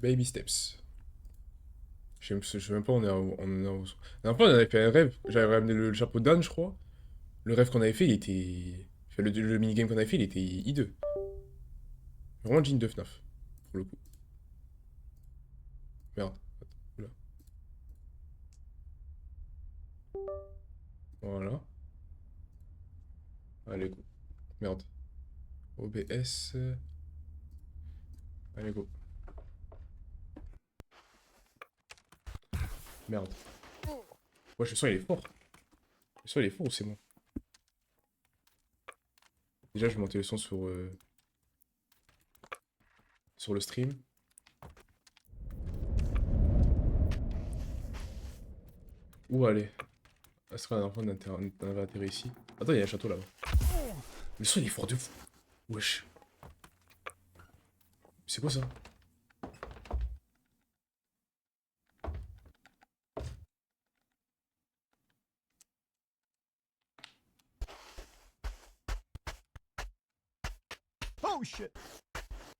Baby steps. Je sais même pas, on est on est La dernière fois, on avait fait un rêve. J'avais ramené le chapeau d'âne, je crois. Le rêve qu'on avait fait, il était. Enfin, le minigame qu'on avait fait, il était hideux. Vraiment digne de FNAF, pour le coup. Merde. Oula. Voilà. Allez, go. Merde. OBS. Allez, go. Merde. Ouais, le son, il est fort. Le son, il est fort ou c'est bon? Déjà, je vais monter le son sur le stream. Où aller? Est-ce qu'on a un point on avait atterri ici? Attends, il y a un château là-bas. Le son, il est fort de fou. Wesh. C'est quoi ça? Oh shit!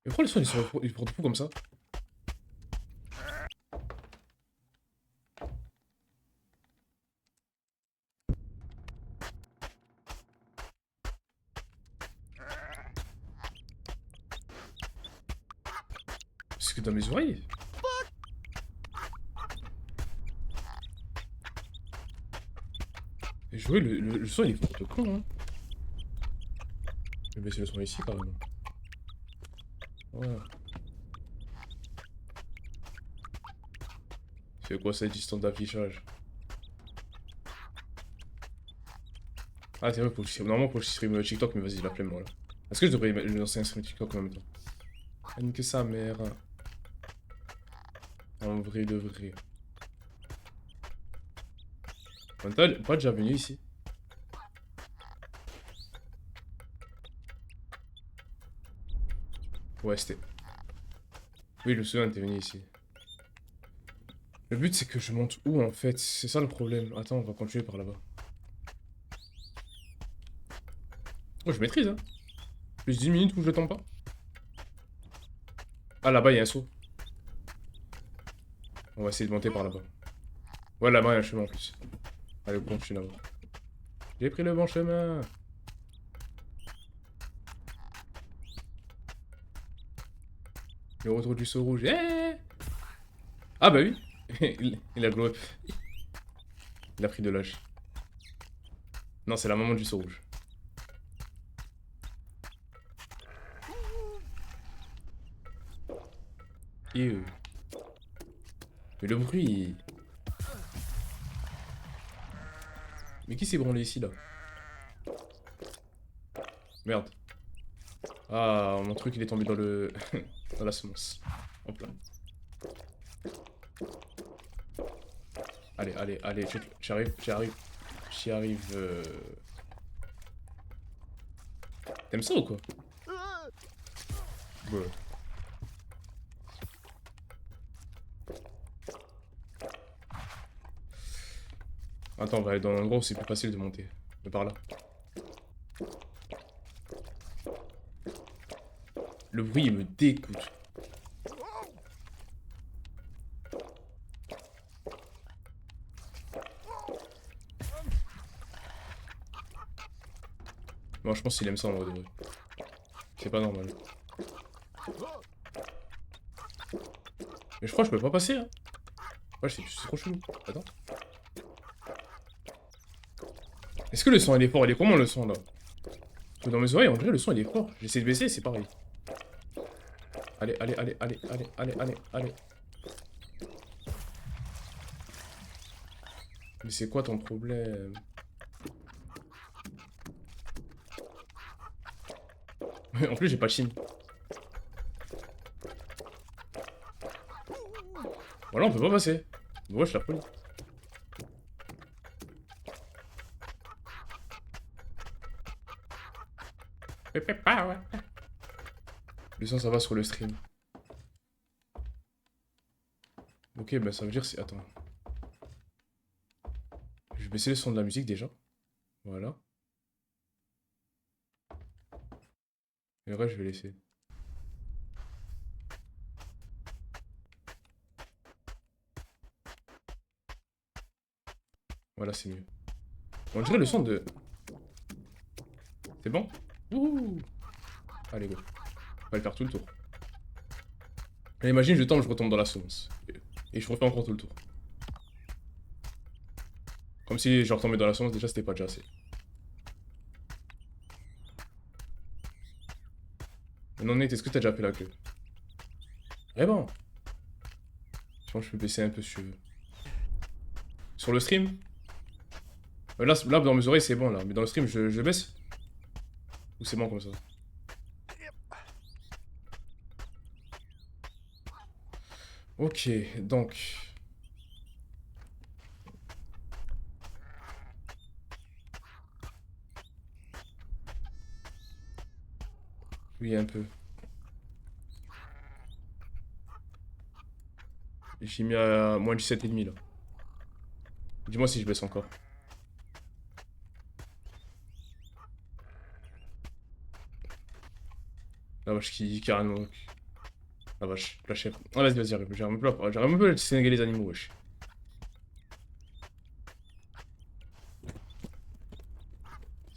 Mais pourquoi le son, il est fort de fou comme ça? Parce que dans mes oreilles. Et je vois, le son, il est fort de con, hein. Je vais baisser le son ici, quand même. Voilà. C'est quoi cette distance d'affichage? Ah, c'est vrai, faut que normalement, faut que je stream TikTok, mais vas-y, la flemme, voilà. Est-ce que je devrais lancer un stream TikTok en même temps? Ah, que sa mère. En vrai de vrai. Pas déjà venu ici? Ouais, c'était. Oui, je me souviens, t'es venu ici. Le but, c'est que je monte où, en fait? C'est ça le problème. Attends, on va continuer par là-bas. Oh, je maîtrise, hein. Plus 10 minutes où je tombe pas. Ah, là-bas, il y a un saut. On va essayer de monter par là-bas. Ouais, là-bas, il y a un chemin en plus. Allez, bon, je suis là-bas. J'ai pris le bon chemin. Le retour du saut rouge. Eh, ah, bah oui. Il a glow up. Il a pris de l'âge. Non, c'est la maman du saut rouge. Et mais le bruit. Mais qui s'est branlé ici, là? Merde. Ah, mon truc, il est tombé dans le... dans la semence. Hop là. Allez, allez, allez, j'y arrive, j'y arrive. J'y arrive. T'aimes ça ou quoi? Ouais. Attends, on va aller dans l'endroit où c'est plus facile de monter. De par là. Le bruit, il me dégoûte. Moi, je pense qu'il aime ça en vrai de vrai. C'est pas normal. Mais je crois que je peux pas passer, hein. Ouais, c'est trop chelou. Attends. Est-ce que le son, il est fort? Il est comment le son, là? Parce que dans mes oreilles, on dirait le son, il est fort. J'essaie de baisser, c'est pareil. Allez, allez, allez, allez, allez, allez, allez, allez. Mais c'est quoi ton problème? En plus, j'ai pas de chine. Voilà, on peut pas passer. Ouais, je la prie. Le son, ça va sur le stream. Ok, bah ça veut dire c'est... Attends. Je vais baisser le son de la musique déjà. Voilà. Et le reste, je vais laisser. Voilà, c'est mieux. On dirait le son de... C'est bon? Ouh. Allez, go. On va le faire tout le tour. Et imagine, je tombe, je retombe dans la sauce. Et je refais encore tout le tour. Comme si je retombais dans la sauce, déjà c'était pas déjà assez. Non, Nate, est-ce que t'as déjà fait la queue? Vraiment? Je pense que je peux baisser un peu si tu veux. Sur le stream? Là, dans mes oreilles, c'est bon, là. Mais dans le stream, je baisse? Ou c'est bon comme ça? Ok, donc... Oui, un peu. J'ai mis à moins 17,5 là. Dis-moi si je baisse encore. La vache qui carrément... La vache, la chèvre. Ah, vas-y, j'arrive un peu à distinguer les animaux, wesh.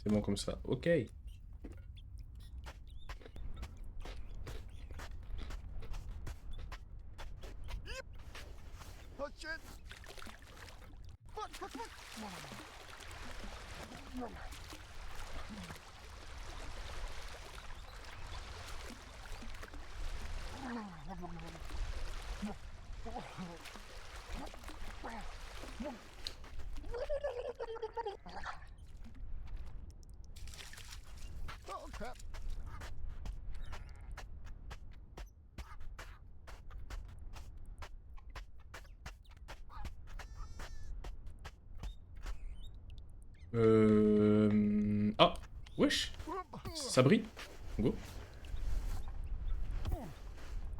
C'est bon comme ça. Ok. Ah, wesh. Ça brille. Go.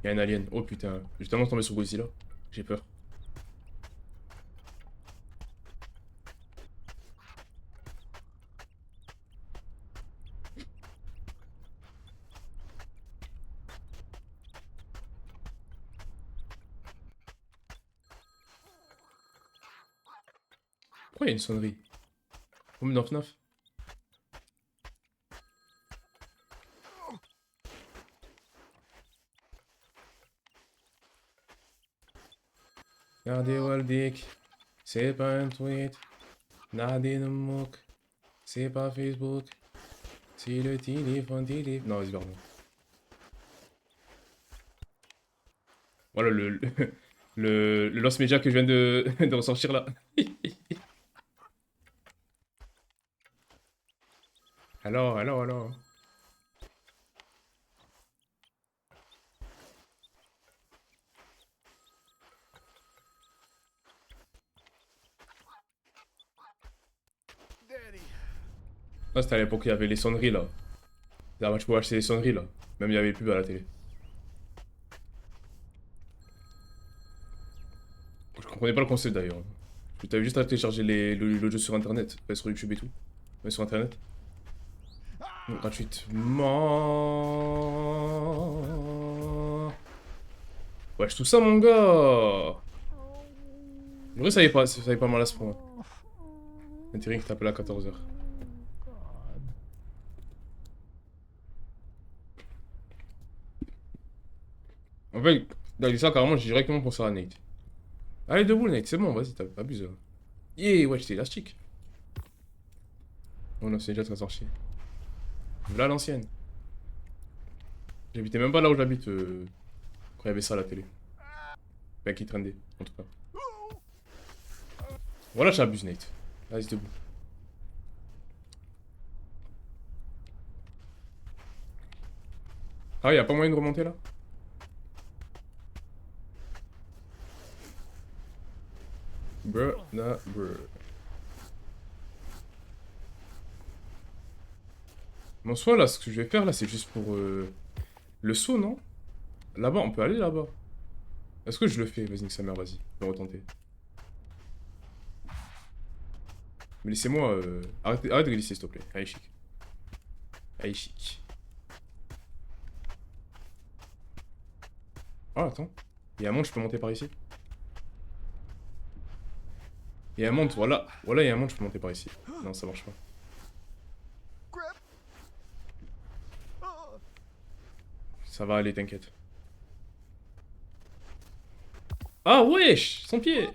Y'a un alien. Oh putain. J'ai tellement tombé sur Godzilla. J'ai peur. Pourquoi il y a une sonnerie? Comme dans FNAF. Regardez Waldick. C'est pas un tweet. Nadine Mouk. C'est pas Facebook. C'est le téléphone. Non, vas-y, pardon. Voilà le Lost Media que je viens de ressortir là. Alors. Ah, c'était à l'époque où il y avait les sonneries là. Là, tu pouvais acheter les sonneries là. Même il y avait les pubs à la télé. Je comprenais pas le concept d'ailleurs. T'avais juste à télécharger le jeu sur internet, pas sur YouTube et tout. Mais sur internet. Gratuitement. Wesh, tout ça, mon gars! En vrai, ça avait pas mal à ce point. Intérêt qui t'appelle à 14h. En fait, dans ça, carrément, j'ai directement pensé à Nate. Allez, debout, Nate, c'est bon, vas-y, t'abuses. Yeah, wesh, c'est élastique. Oh non, c'est déjà très sorcier. Là, l'ancienne. J'habitais même pas là où j'habite quand il y avait ça à la télé. Enfin, qui trendait, en tout cas. Voilà, j'abuse, Nate. Vas-y, debout. Ah, y'a pas moyen de remonter là? Bruh, nah, bruh. Bon, soit là, ce que je vais faire là, c'est juste pour le saut, non? Là-bas, on peut aller là-bas. Est-ce que je le fais? Vas-y, nique sa mère, vas-y. Je vais retenter. Mais laissez-moi. Arrête de glisser, s'il te plaît. Allez, chic. Allez, chic. Ah, attends. Il y a un monde, je peux monter par ici? Il y a un monde, voilà. Voilà, il y a un monde, je peux monter par ici. Non, ça marche pas. Ça va aller, t'inquiète. Ah, wesh! Son pied!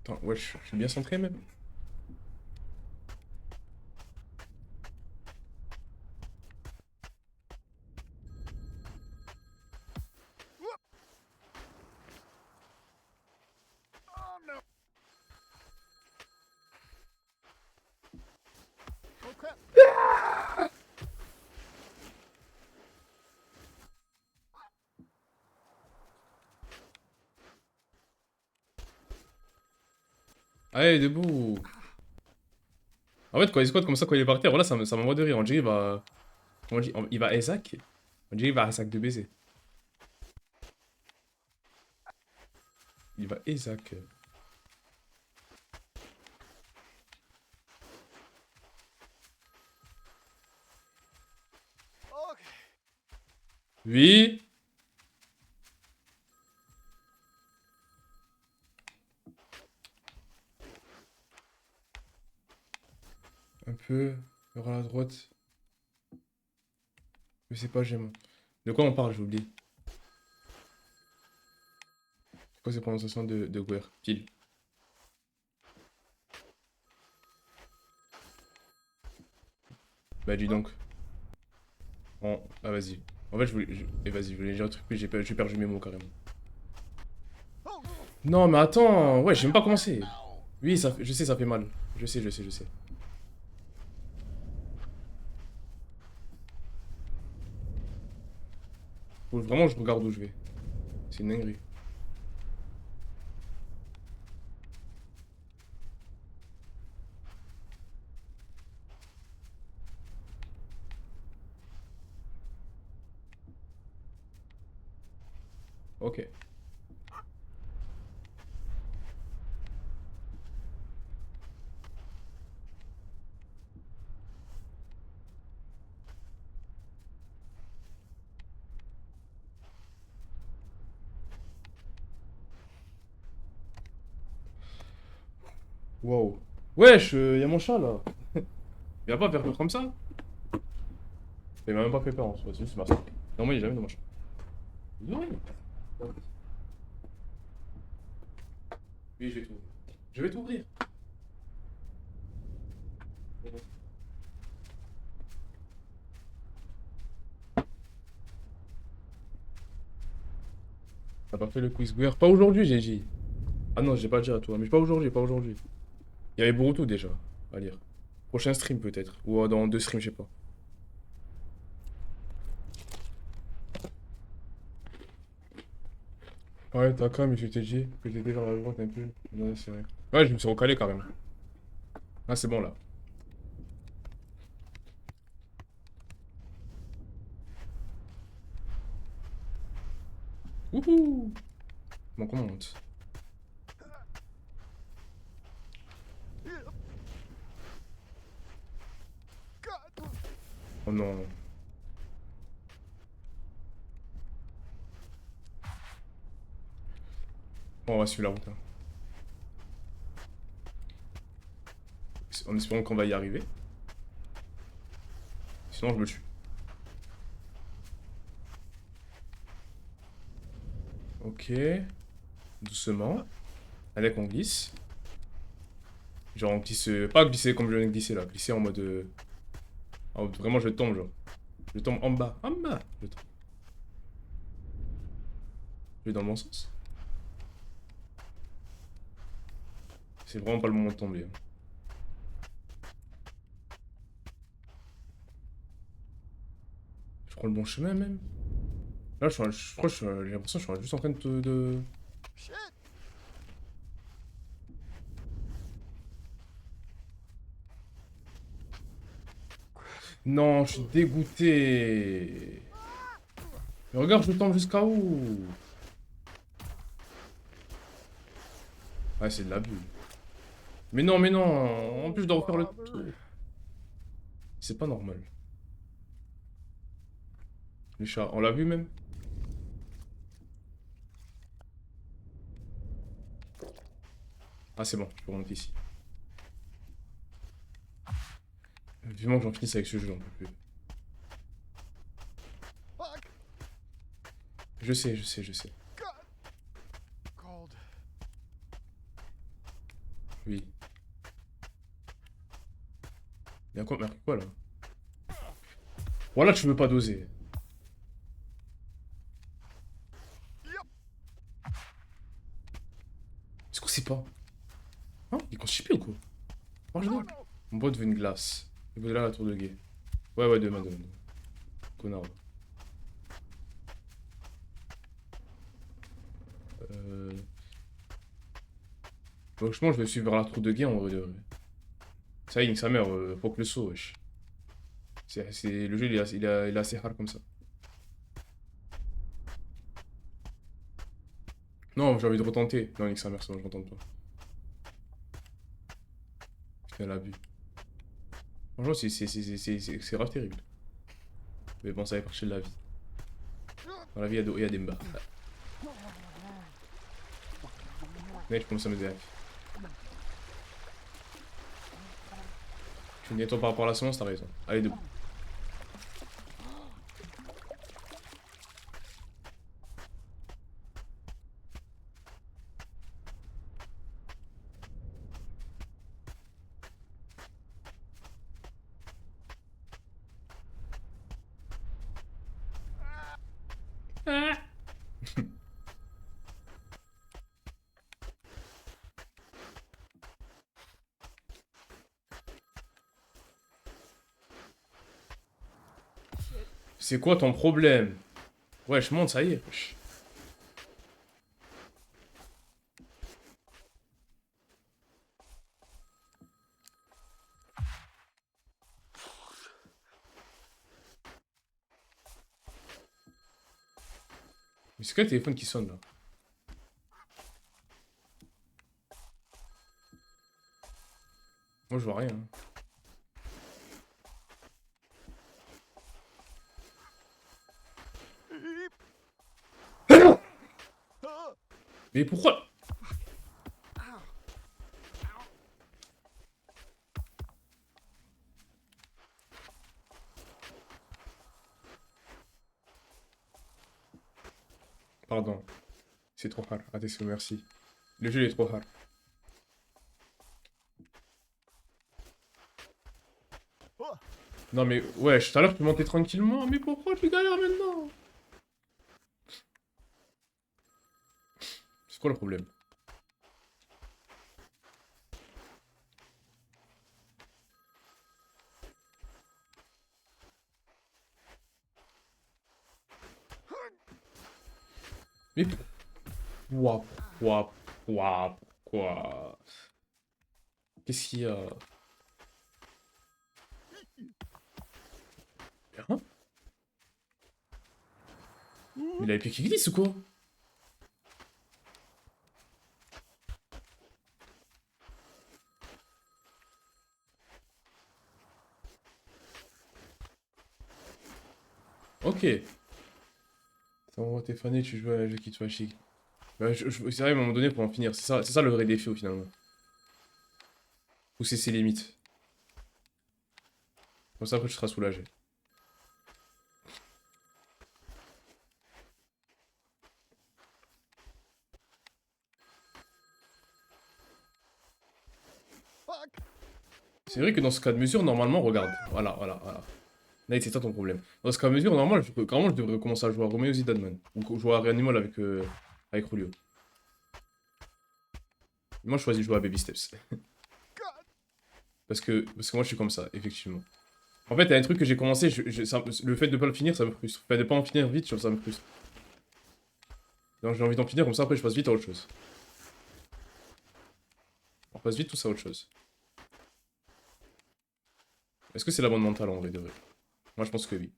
Attends, wesh, je suis bien centré même. Allez, debout! En fait, quand il squat comme ça, quand il est par terre, voilà, ça m'envoie de rire. On dirait il va. Comment on dit? Il va Isaac? On dirait il va Isaac de baiser. Il va Isaac. Oui? Un peu. Vers la droite. Je sais pas, j'aime. De quoi on parle, j'ai oublié. C'est quoi ces prononciations de Guerre? Pile. Bah, dis donc. Ah, vas-y. En fait, je voulais. Vas-y, je voulais dire un truc, mais j'ai perdu mes mots carrément. Non, mais attends. Ouais, j'ai même pas commencé. Oui, je sais, ça fait mal. Je sais, je sais, je sais. Faut vraiment que je regarde où je vais. C'est une dinguerie. Ok. Wow. Wesh, y a mon chat là. Il va pas faire peur comme ça. Il m'a même pas fait peur en soi, c'est juste ma soeur. Non, moi il est jamais dans mon chat. Oui, oui, je vais t'ouvrir. Je vais t'ouvrir. T'as pas fait le quiz Guerre? Pas aujourd'hui, j'ai dit. Ah non, j'ai pas dit à toi, mais pas aujourd'hui, pas aujourd'hui. Il y avait Boruto déjà à lire. Prochain stream peut-être. Ou dans 2 streams, je sais pas. Ouais, t'as quand mais je t'ai dit que j'étais dans la droite un peu. Ouais, c'est vrai. Ouais, je me suis recalé quand même. Ah, c'est bon là. Wouhou! Bon, comment on monte? Oh non. Bon, on va suivre la route, hein. En espérant qu'on va y arriver. Sinon, je me tue. Ok. Doucement. Allez, qu'on glisse. Genre, on glisse. Pas glisser comme je viens de glisser là. Glisser en mode. Vraiment, je tombe, genre. Je tombe en bas. En bas. Je tombe. Je vais dans le bon sens. C'est vraiment pas le moment de tomber, hein. Je prends le bon chemin même. Là, je crois que j'ai l'impression que je suis juste en train de... Non, je suis dégoûté. Mais regarde, je tombe jusqu'à où? Ouais, c'est de l'abus. Mais non, mais non. En plus, je dois refaire le tour. C'est pas normal. Les chats, on l'a vu même? Ah, c'est bon, je peux remonter ici. Vivement que j'en finisse avec ce jeu, j'en peux plus. Je sais, je sais, je sais. Oui. Mais quoi là? Voilà, tu veux pas doser. Est-ce qu'on sait pas? Hein? Il est constipé ou quoi? Mange-le. Mon bot veut une glace. Il veut là la tour de guet. Ouais, ouais, demain, demain. Connard. Euh... Franchement, je vais suivre vers la tour de guet en vrai de vrai. Ça y est, nique sa mère, faut que le saut, wesh. Le jeu, il est assez hard comme ça. Non, j'ai envie de retenter. Non, nique sa mère, ça, je retente pas. Putain, l'abus. Franchement, c'est grave terrible. Mais bon, ça fait partie de la vie. Dans la vie, il y a des mbas. Mec, je commence à me DF. Tu me dis toi par rapport à la semence, t'as raison. Allez, debout. C'est quoi ton problème? Wesh, monte, ça y est. Wesh. Mais c'est quoi le téléphone qui sonne là? Moi, je vois rien. Mais pourquoi? Pardon. C'est trop hard. Attention, merci. Le jeu il est trop hard. Non mais, wesh, tout à l'heure tu montais tranquillement. Mais pourquoi tu galères maintenant? C'est quoi le problème? Mais pourquoi? Pourquoi? Qu'est-ce qu'il y a? Hein? Mais il a les pieds qui glissent ou quoi? Ok. Ça va, t'es fané, tu joues à un jeu qui te fait chier. Bah, c'est vrai, à un moment donné, pour en finir. C'est ça le vrai défi, au finalement. Pousser ses limites. Comme ça, après, tu seras soulagé. C'est vrai que dans ce cas de mesure, normalement, regarde. Voilà, voilà, voilà. Nate, c'est ça ton problème. Dans ce cas de mesure, normalement, carrément, je devrais commencer à jouer à Romeo Zidane, man. Ou jouer à Reanimal avec Julio. Moi, je choisis de jouer à Baby Steps. Parce que moi, je suis comme ça, effectivement. En fait, il y a un truc que j'ai commencé, le fait de pas le finir, ça me frustre. Le fait de pas en finir vite, ça me frustre. Donc j'ai envie d'en finir, comme ça, après, je passe vite à autre chose. On passe vite tout ça à autre chose. Est-ce que c'est la bonne mentale, en vrai, de vrai? Moi, je pense que oui.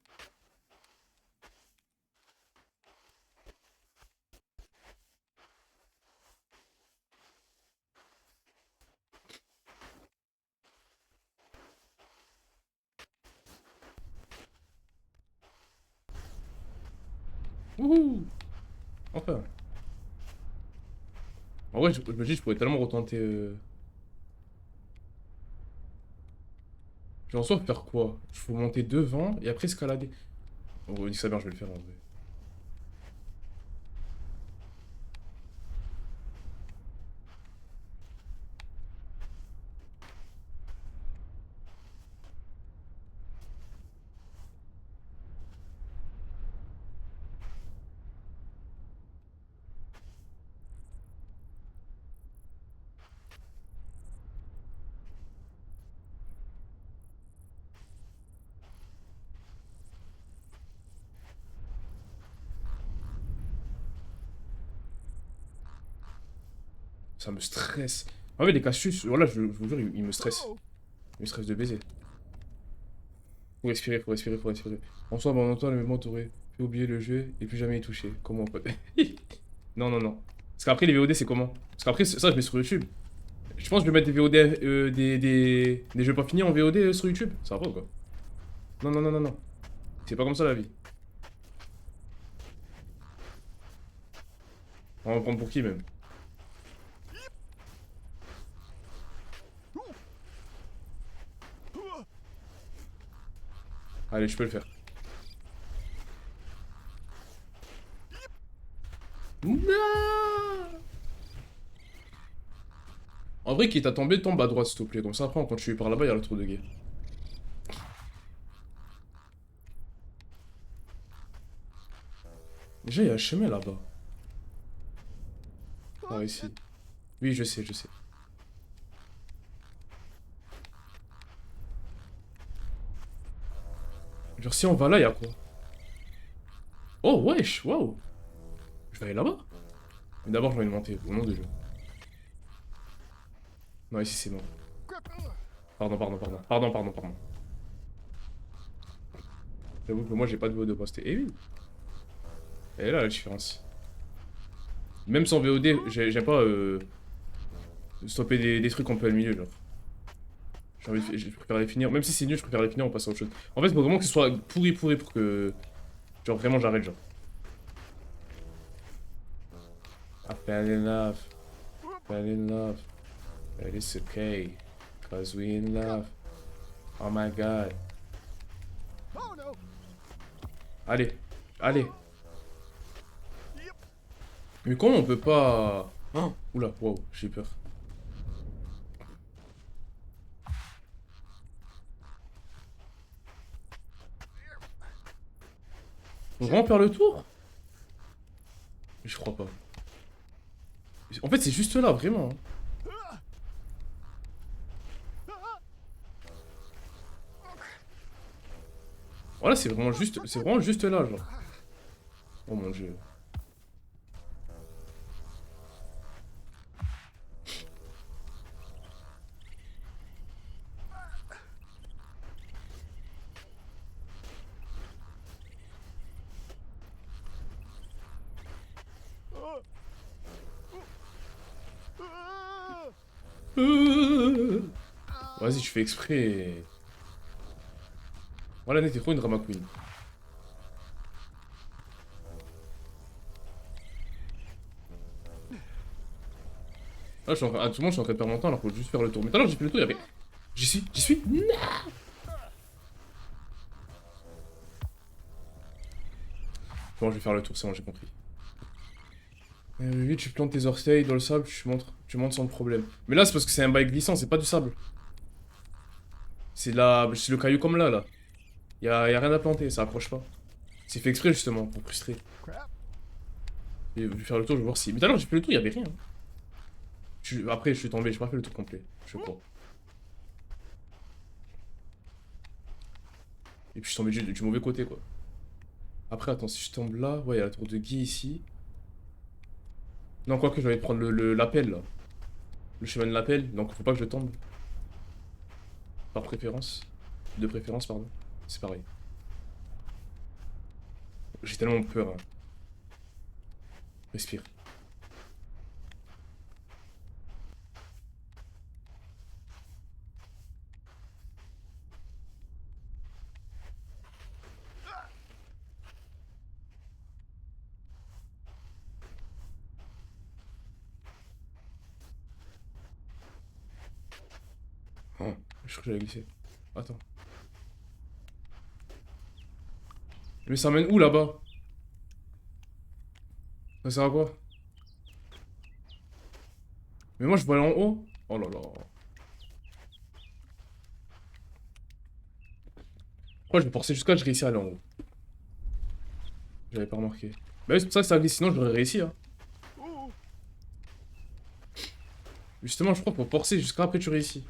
Wouhou! Enfin. En vrai, je me dis, je pourrais tellement retenter. Genre, soit faire quoi? Il faut monter devant et après escalader. On va dire ça bien, je vais le faire en vrai. Ça me stresse. En fait, les Cassius, voilà, je vous jure, ils me stressent. Ils me stressent de baiser. Faut respirer, faut respirer, faut respirer. En soi, pendant longtemps, le moment t'aurais fait oublier le jeu et plus jamais y toucher. Comment, pote? Non, non, non. Parce qu'après, les VOD, c'est comment? Parce qu'après, ça, je mets sur YouTube. Je pense que je vais mettre des VOD, des jeux pas finis en VOD sur YouTube. Ça va pas ou quoi? Non, non, non, non, non. C'est pas comme ça la vie. On va me prendre pour qui même? Allez, je peux le faire. Non. En vrai, quitte à tomber, tombe à droite, s'il te plaît. Comme ça, après, on continue par là-bas, il y a le trou de guet. Déjà, il y a un chemin là-bas. Par ici. Oui, je sais, je sais. Genre, si on va là, il y a quoi? Oh, wesh, waouh. Je vais aller là-bas. Mais d'abord, je vais monter, au nom de Dieu. Non, ici, c'est bon. Pardon, pardon, pardon. Pardon, pardon, pardon. J'avoue que moi, j'ai pas de VOD posté. Eh oui. Elle est là, la différence. Même sans VOD, j'aime pas stopper des trucs un peu à le milieu, genre. Je préfère les finir. Même si c'est nul, je préfère les finir, on passe à autre chose. En fait, il faut vraiment que ce soit pourri, pourri pour que. Genre, vraiment, j'arrête, genre. I fell in love. Fell in love. But it's okay. Cause we in love. Oh my god. Allez. Allez. Mais comment on peut pas. Oh, oula, wow, j'ai peur. On va vraiment faire le tour? Je crois pas. En fait, c'est juste là, vraiment. Voilà, c'est vraiment juste là, genre. Oh mon dieu. Vas-y, je fais exprès. Voilà, t'es trop une drama queen. Là, à tout le monde, je suis en train de perdre mon temps alors qu'il faut juste faire le tour. Mais tout à l'heure, j'ai fait le tour, il y avait. J'y suis, j'y suis. Non. Bon, je vais faire le tour, c'est bon, j'ai compris. Oui, tu plantes tes orteils dans le sable, tu montes sans problème. Mais là, c'est parce que c'est un bail glissant, c'est pas du sable. C'est le caillou comme là, là. Y a rien à planter, ça approche pas. C'est fait exprès, justement, pour frustrer. Et je vais faire le tour, je vais voir si. Mais tout à l'heure, j'ai fait le tour, il y avait rien. Après, je suis tombé, j'ai pas fait le tour complet, je crois. Et puis, je suis tombé du mauvais côté, quoi. Après, attends, si je tombe là, ouais, il y a la tour de Guy ici. Non, quoique, je vais prendre l'appel, là. Le chemin de l'appel, donc faut pas que je tombe. Par préférence. De préférence, pardon. C'est pareil. J'ai tellement peur, hein. Respire. Je crois que j'allais glisser. Attends. Mais ça mène où là-bas? Ça sert à quoi? Mais moi je vois aller en haut. Oh là là. Pourquoi je vais forcer jusqu'à je réussis à aller en haut? J'avais pas remarqué. Bah oui, c'est pour ça que ça glisse, sinon j'aurais réussi, hein. Justement, je crois pour forcer jusqu'à après tu réussis.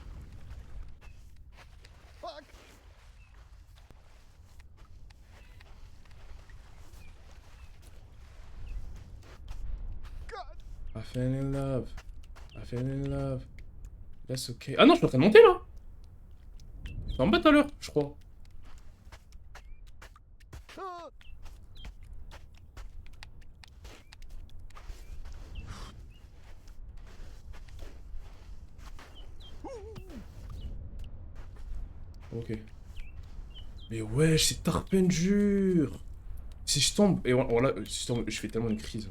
I fell in love. I fell in love. That's okay. Ah non, je suis en train de monter là. J'étais en bas tout à l'heure, je crois. Ok. Mais wesh, c'est Tarpenjure. Si je tombe, et voilà, si je tombe, je fais tellement une crise.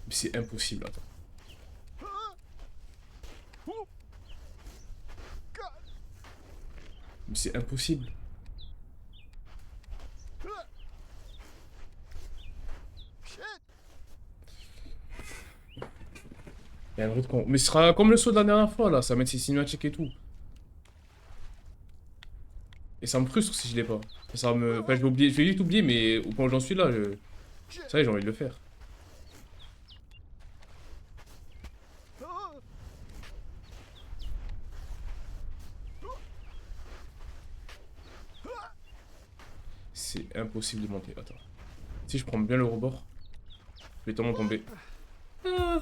Mais c'est impossible, attends. Mais c'est impossible. Il y a un bruit de con. Mais ce sera comme le saut de la dernière fois là, ça va mettre ses cinématiques et tout. Et ça me frustre si je l'ai pas. Ça va me. Enfin, je vais oublier, je vais vite oublier, mais au point où j'en suis là, ça y est, j'ai envie de le faire. C'est impossible de monter. Attends. Si je prends bien le rebord, je vais tellement tomber. Ah.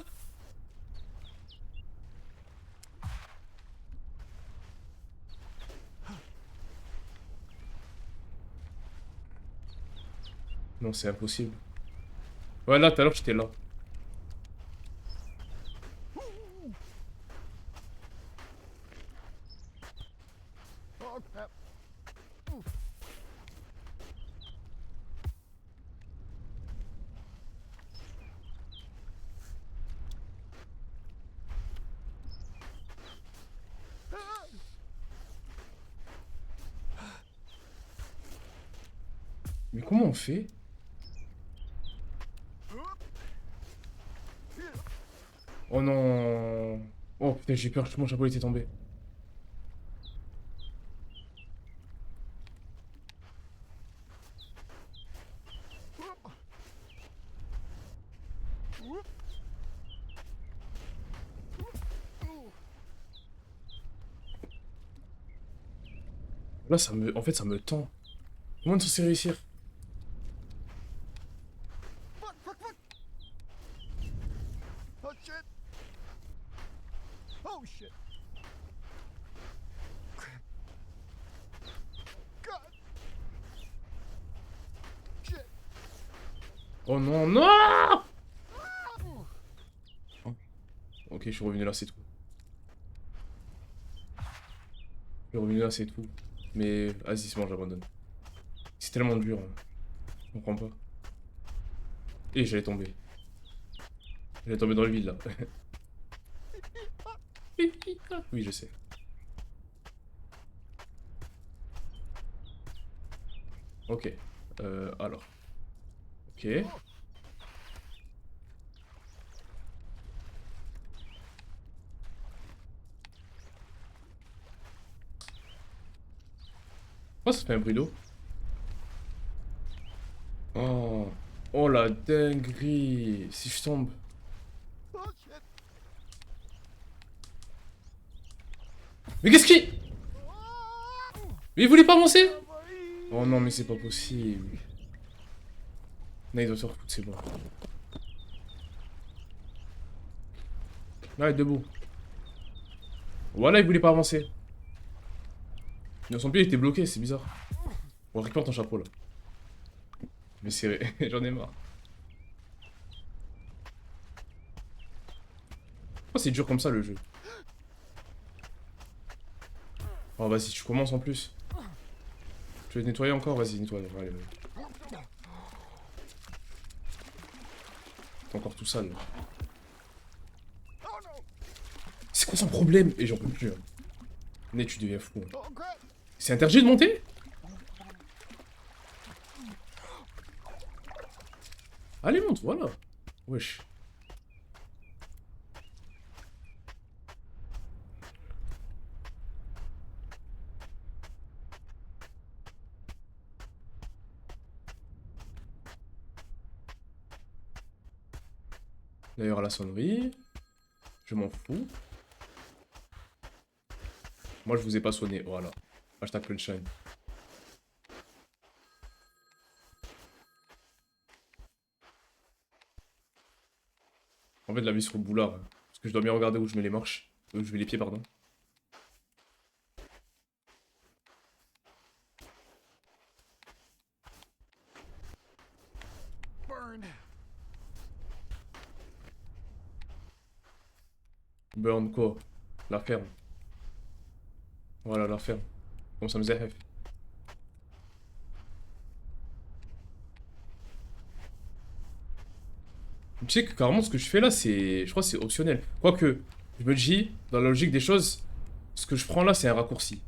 Non, c'est impossible. Ouais, là, tout à l'heure, j'étais là. Mais comment on fait? Oh non. Oh putain, j'ai peur, mon chapeau était tombé. Là, ça me. En fait, ça me tend. Comment on est censé réussir? Oh non, non! Oh. Ok, je suis revenu là, c'est tout. Je suis revenu là, c'est tout. Mais, vas-y, c'est bon, j'abandonne. C'est tellement dur, hein. Je comprends pas. Et j'allais tomber. J'allais tomber dans le vide, là. Oui, je sais. Ok. Alors. Ok. Oh, ça fait un bruit d'eau. Oh. Oh la dinguerie. Si je tombe. Mais qu'est-ce qui... Mais il voulait pas avancer? Oh non, mais c'est pas possible. Non, il doit se refoutre, c'est bon. Là, debout. Voilà, il voulait pas avancer. Non, son pied était bloqué, c'est bizarre. Bon, récupère ton chapeau là. Mais c'est... J'en ai marre. Pourquoi c'est dur comme ça le jeu? Oh, vas-y, tu commences en plus. Tu veux te nettoyer encore? Vas-y, nettoie. Allez, vas-y. T'es encore tout sale. Là. C'est quoi son problème? Et j'en peux plus. Hein. Mais tu deviens fou. Hein. C'est interdit de monter? Allez, monte, voilà. Wesh. D'ailleurs, à la sonnerie. Je m'en fous. Moi, je vous ai pas sonné. Voilà. Hashtag Punchline. En fait, la vie sur le boulard. Hein. Parce que je dois bien regarder où je mets les marches. Où je mets les pieds, pardon. Burn quoi? La ferme. Voilà, la ferme. Comme ça me zahef. Tu sais que carrément ce que je fais là, c'est. Je crois que c'est optionnel. Quoique, je me dis, dans la logique des choses, ce que je prends là, c'est un raccourci.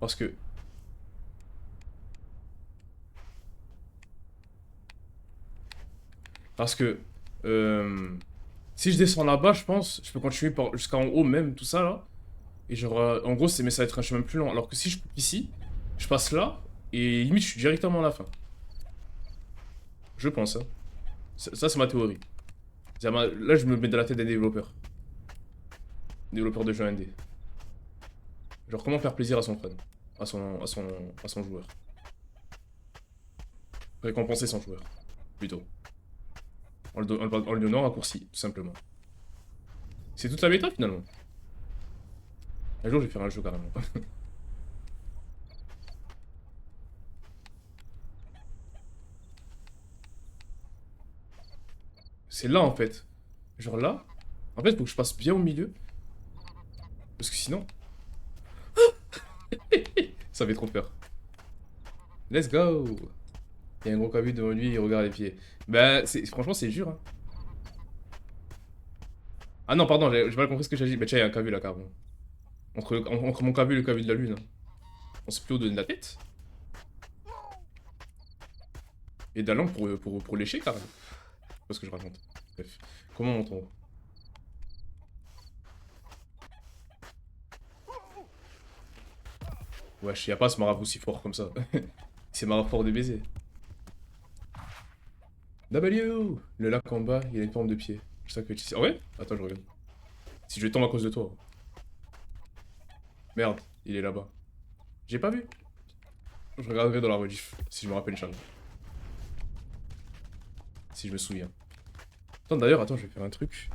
Parce que. Parce que. Si je descends là-bas, je pense, je peux continuer jusqu'en haut même, tout ça là. Et genre, en gros, mais ça va être un chemin plus long. Alors que si je coupe ici, je passe là, et limite, je suis directement à la fin. Je pense, hein. Ça c'est ma théorie. Là, je me mets dans la tête des développeurs. Développeurs de jeux indés. Genre, comment faire plaisir à son fan, à son joueur. Récompenser son joueur, plutôt. En lui donnant un raccourci, tout simplement. C'est toute la méta, finalement. Un jour, je vais faire un jeu, carrément. C'est là, en fait. Genre là. En fait, faut que je passe bien au milieu. Parce que sinon... Ça fait trop peur. Let's go. Il y a un gros cabu devant lui, il regarde les pieds. Bah, franchement, c'est dur, hein. Ah non, pardon, j'ai mal compris ce que j'ai dit. Bah tiens, il y a un cabu là, carrément. Entre mon cabu et le cabu de la lune. Hein. On s'est plutôt donné de la tête. Et de la langue pour lécher, carrément. C'est pas ce que je raconte. Bref. Comment on monte en haut? Wesh, y'a pas ce marabout si fort comme ça. C'est marabout fort de baiser. W! Le lac en bas, il a une forme de pied. Je sais que tu sais. Ah ouais? Attends, je regarde. Si je tombe à cause de toi. Merde, il est là-bas. J'ai pas vu. Je regarderai dans la rediff, si je me rappelle, Inch'Allah. Si je me souviens. Attends, d'ailleurs, attends, je vais faire un truc.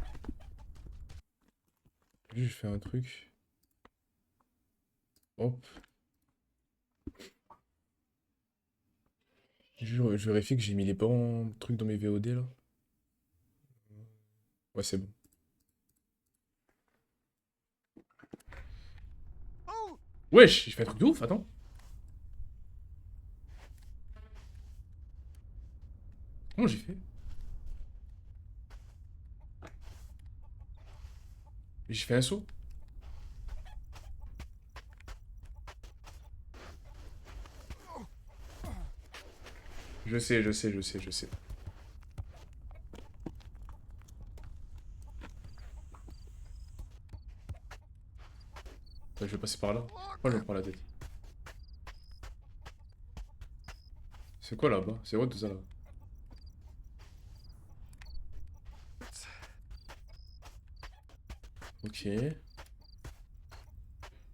Je vais faire un truc. Hop. Je vérifie que j'ai mis les bons trucs dans mes VOD là. Ouais, c'est bon. Wesh, j'ai fait un truc de ouf, attends. Comment j'ai fait? J'ai fait un saut. Je sais, je sais, je sais, je sais. Ouais, je vais passer par là. Pourquoi je me prends la tête? C'est quoi là-bas? C'est quoi tout ça là? Ok.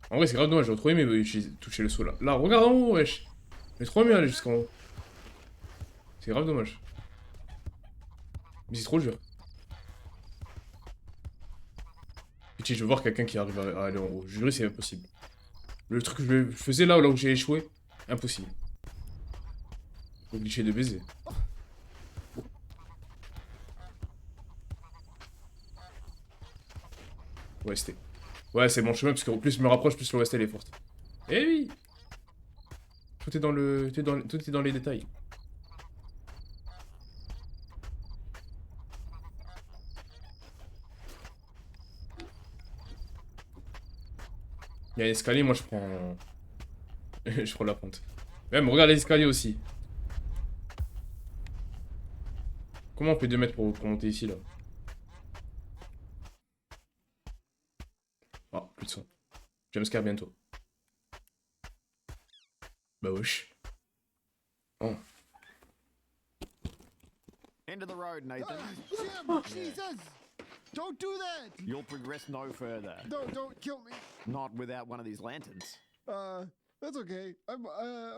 En vrai, c'est grave dommage, j'aurais trop aimé j'ai touché le saut là. Là, regarde en haut, wesh. J'ai trop aimé aller jusqu'en haut. C'est grave dommage. Mais c'est trop dur. Pitié, je veux voir quelqu'un qui arrive à aller en haut. Je jurais, c'est impossible. Le truc que je faisais là où j'ai échoué, impossible. Faut glitcher de baiser. OST. Ouais, c'est mon chemin, parce qu'au plus je me rapproche, plus l'OST elle est forte. Eh oui! Tout est dans le. Tout est dans les détails. Il y a un escalier, moi je prends... je prends la pente. Même, regarde l'escalier aussi. Comment on fait 2 mètres pour monter ici, là? Ah, plus de son. Jumpscare bientôt. Bah wesh. Oh. End of the road, Nathan. Jim, Jesus! Don't do that! You'll progress no further. Don't kill me. Not without one of these lanterns. That's okay. I'm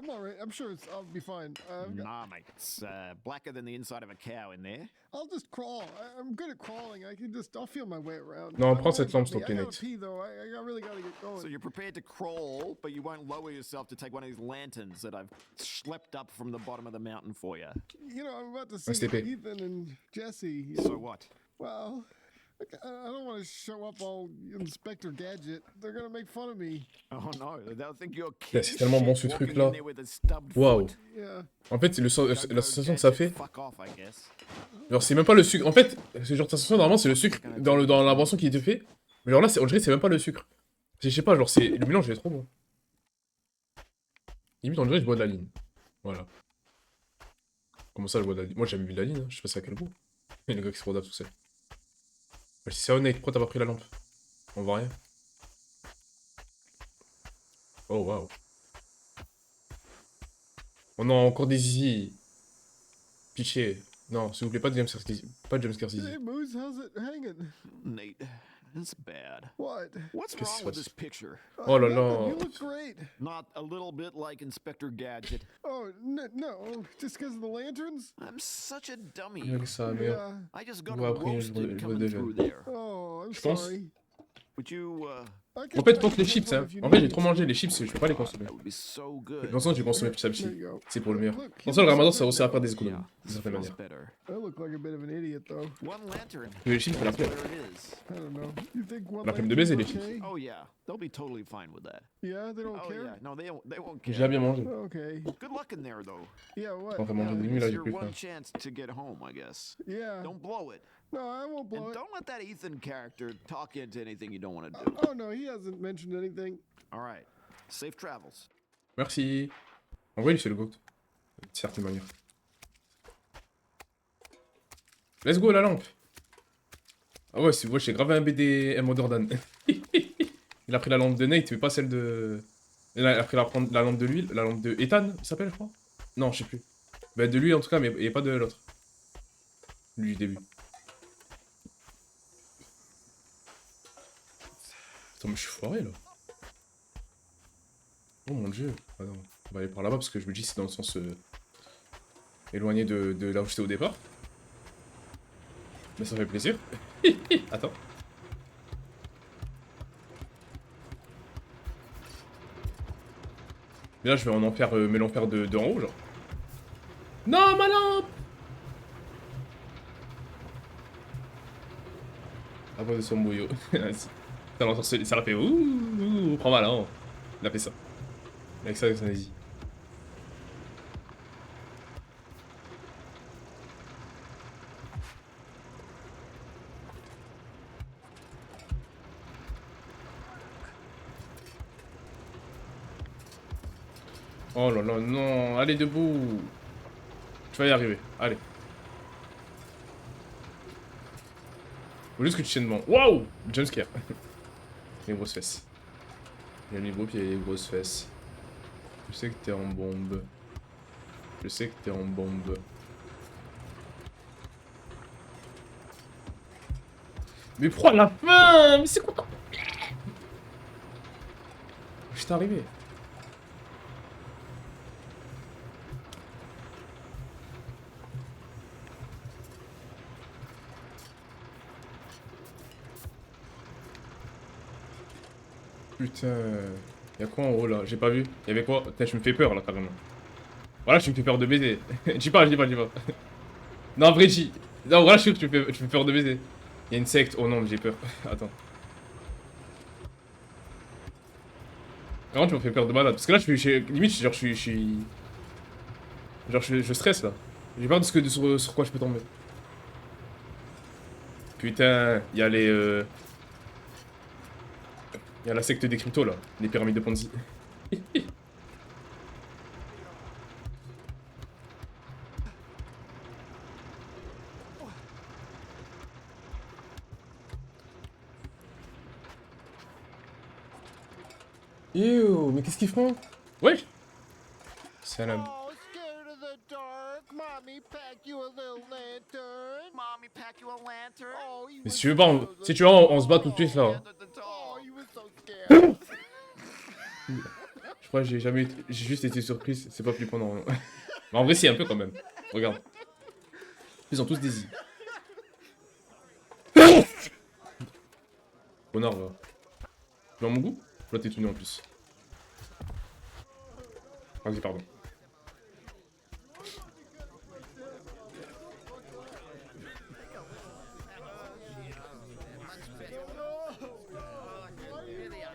all right. I'm sure I'll be fine. Nah, mate. It's blacker than the inside of a cow in there. I'll just crawl. I'm good at crawling. I'll feel my way around. Non, Don't prends cette worry lampe, about s'il te plaît, me. I Nate. gotta pee though. I really gotta get going. So you're prepared to crawl, but you won't lower yourself to take one of these lanterns that I've schlepped up from the bottom of the mountain for you. You know, I'm about to see STP. Ethan and Jesse. So what? Well, I don't want to show up all Inspector Gadget. They're gonna make fun of me. Oh no, they'll think you're Putain, c'est tellement bon ce truc là. Wow. Waouh. Yeah. En fait, la sensation que ça fait. Fuck off, I guess. Genre, c'est même pas le sucre. En fait, ce genre de sensation, normalement, c'est le sucre dans l'invention qui te fait. Mais genre là, on dirait que c'est même pas le sucre. Je sais pas, genre, le mélange il est trop bon. Limite, on dirait que je bois de la ligne. Voilà. Comment ça, je bois de la ligne? Moi, j'ai jamais bu de la ligne, hein. Je sais pas c'est à quel goût. Et le gars qui se rodave tout seul. Bah, si c'est honnête, pourquoi t'as pas pris la lampe? On voit rien. Oh, waouh. Oh non, encore des zizi. Pitié. Non, s'il vous plaît, pas de jumpscare zizi. Pas de jumpscare zizi. Hey, Moose, how's it hanging? Nate, it's bad. What? What's Qu'est-ce qui wrong se with passe? this picture? Oh là Nothing. là. You look great. Not a little bit like Inspector Gadget. Oh, no, just because of the lanterns? I'm such a dummy. Avec sa mère. Yeah. I just got Ouais, après, je roasted vois coming déjà. through there. Oh, I'm Je pense. sorry. Would you, I En fait, can pense les jump chips, on hein. if you En fait, need j'ai me trop to. mangé les chips, je peux pas les consommer. that would be so De good. toute façon, je vais consommer petit à There petit. you go. C'est pour le meilleur. Look, Pour ça, le ramadan, ça feels aussi à faire des Yeah, économies. D'une certaine feels manière. better. I look like a bit of an idiot, though. One lantern. Mais les chips, ça la That's plaît. where it is. I don't know. You think one La flemme de lantern's baiser, les okay? Oh yeah, they'll be totally fine with that. Yeah, they don't Oh care? yeah, no, they won't J'ai care. bien mangé. Okay. Good luck in there though. Yeah, what? On va manger Yeah, des nuits, là, it's j'ai your plus faim. one chance to get home, I guess. Yeah. Don't blow it. No, I won't blow And it. don't let that Ethan character talk into anything you don't want to do. Oh, no, he hasn't mentioned anything. All right. Safe travels. Merci. En vrai, il fait le goût. D'une certaine manière. Let's go, la lampe. Ah ouais, moi j'ai gravé un BD Mother Dan. Il a pris la lampe de Nate, mais pas celle de... Il a pris la lampe de l'huile, la lampe de Ethan, il s'appelle, je crois. Non, je sais plus. Bah, de lui en tout cas, mais et pas de l'autre. Lui du début. Attends, mais je suis foiré là. Oh mon dieu. Ah non, on va aller par là-bas parce que je me dis c'est dans le sens éloigné de là où j'étais au départ. Mais ça fait plaisir. Attends. Mais là je vais en enfer, mais l'enfer de en haut genre. Non ma lampe. La voix de son bouillot. Ça l'entend, ça l'a fait ouh, prends mal hein. Il a fait ça. Avec ça, avec son asie. Oh là là, non, allez debout. Tu vas y arriver, allez. Faut juste que tu tiennes devant. Waouh, jumpscare. Les grosses fesses. Il y a les gros pieds et les grosses fesses. Je sais que t'es en bombe. Je sais que t'es en bombe. Mais pourquoi la fin? Mais c'est quoi? Je t'ai arrivé. Putain. Y'a quoi en haut là? J'ai pas vu. Y'avait quoi? Putain, tu me fais peur là carrément. Voilà, tu me fais peur de baiser. Dis pas. Non, en vrai, non, voilà, je suis sûr que tu me fais peur de baiser. Y'a une secte. Oh non, mais j'ai peur. Attends. Vraiment, tu me fais peur de malade. Parce que là, limite, genre, je suis. Genre, je stresse là. J'ai peur de sur quoi je peux tomber. Putain, y'a les. Il y a la secte des cryptos là, les pyramides de Ponzi. Yo, mais qu'est-ce qu'ils font? Ouais. Salam. Oh, scared of the dark. Mommy pack you a little lantern. Mommy pack you a lantern. Oh, you Mais was si tu veux pas, scared of the si tu veux, on se bat tout de suite là. At the Oh, door. you were so scared. Je crois que j'ai juste été surprise, c'est pas plus pendant. Mais en vrai, si, un peu quand même. Regarde. Ils ont tous des i. Connard, va. Tu veux mon goût? Là, t'es tout nu en plus. Vas-y, pardon.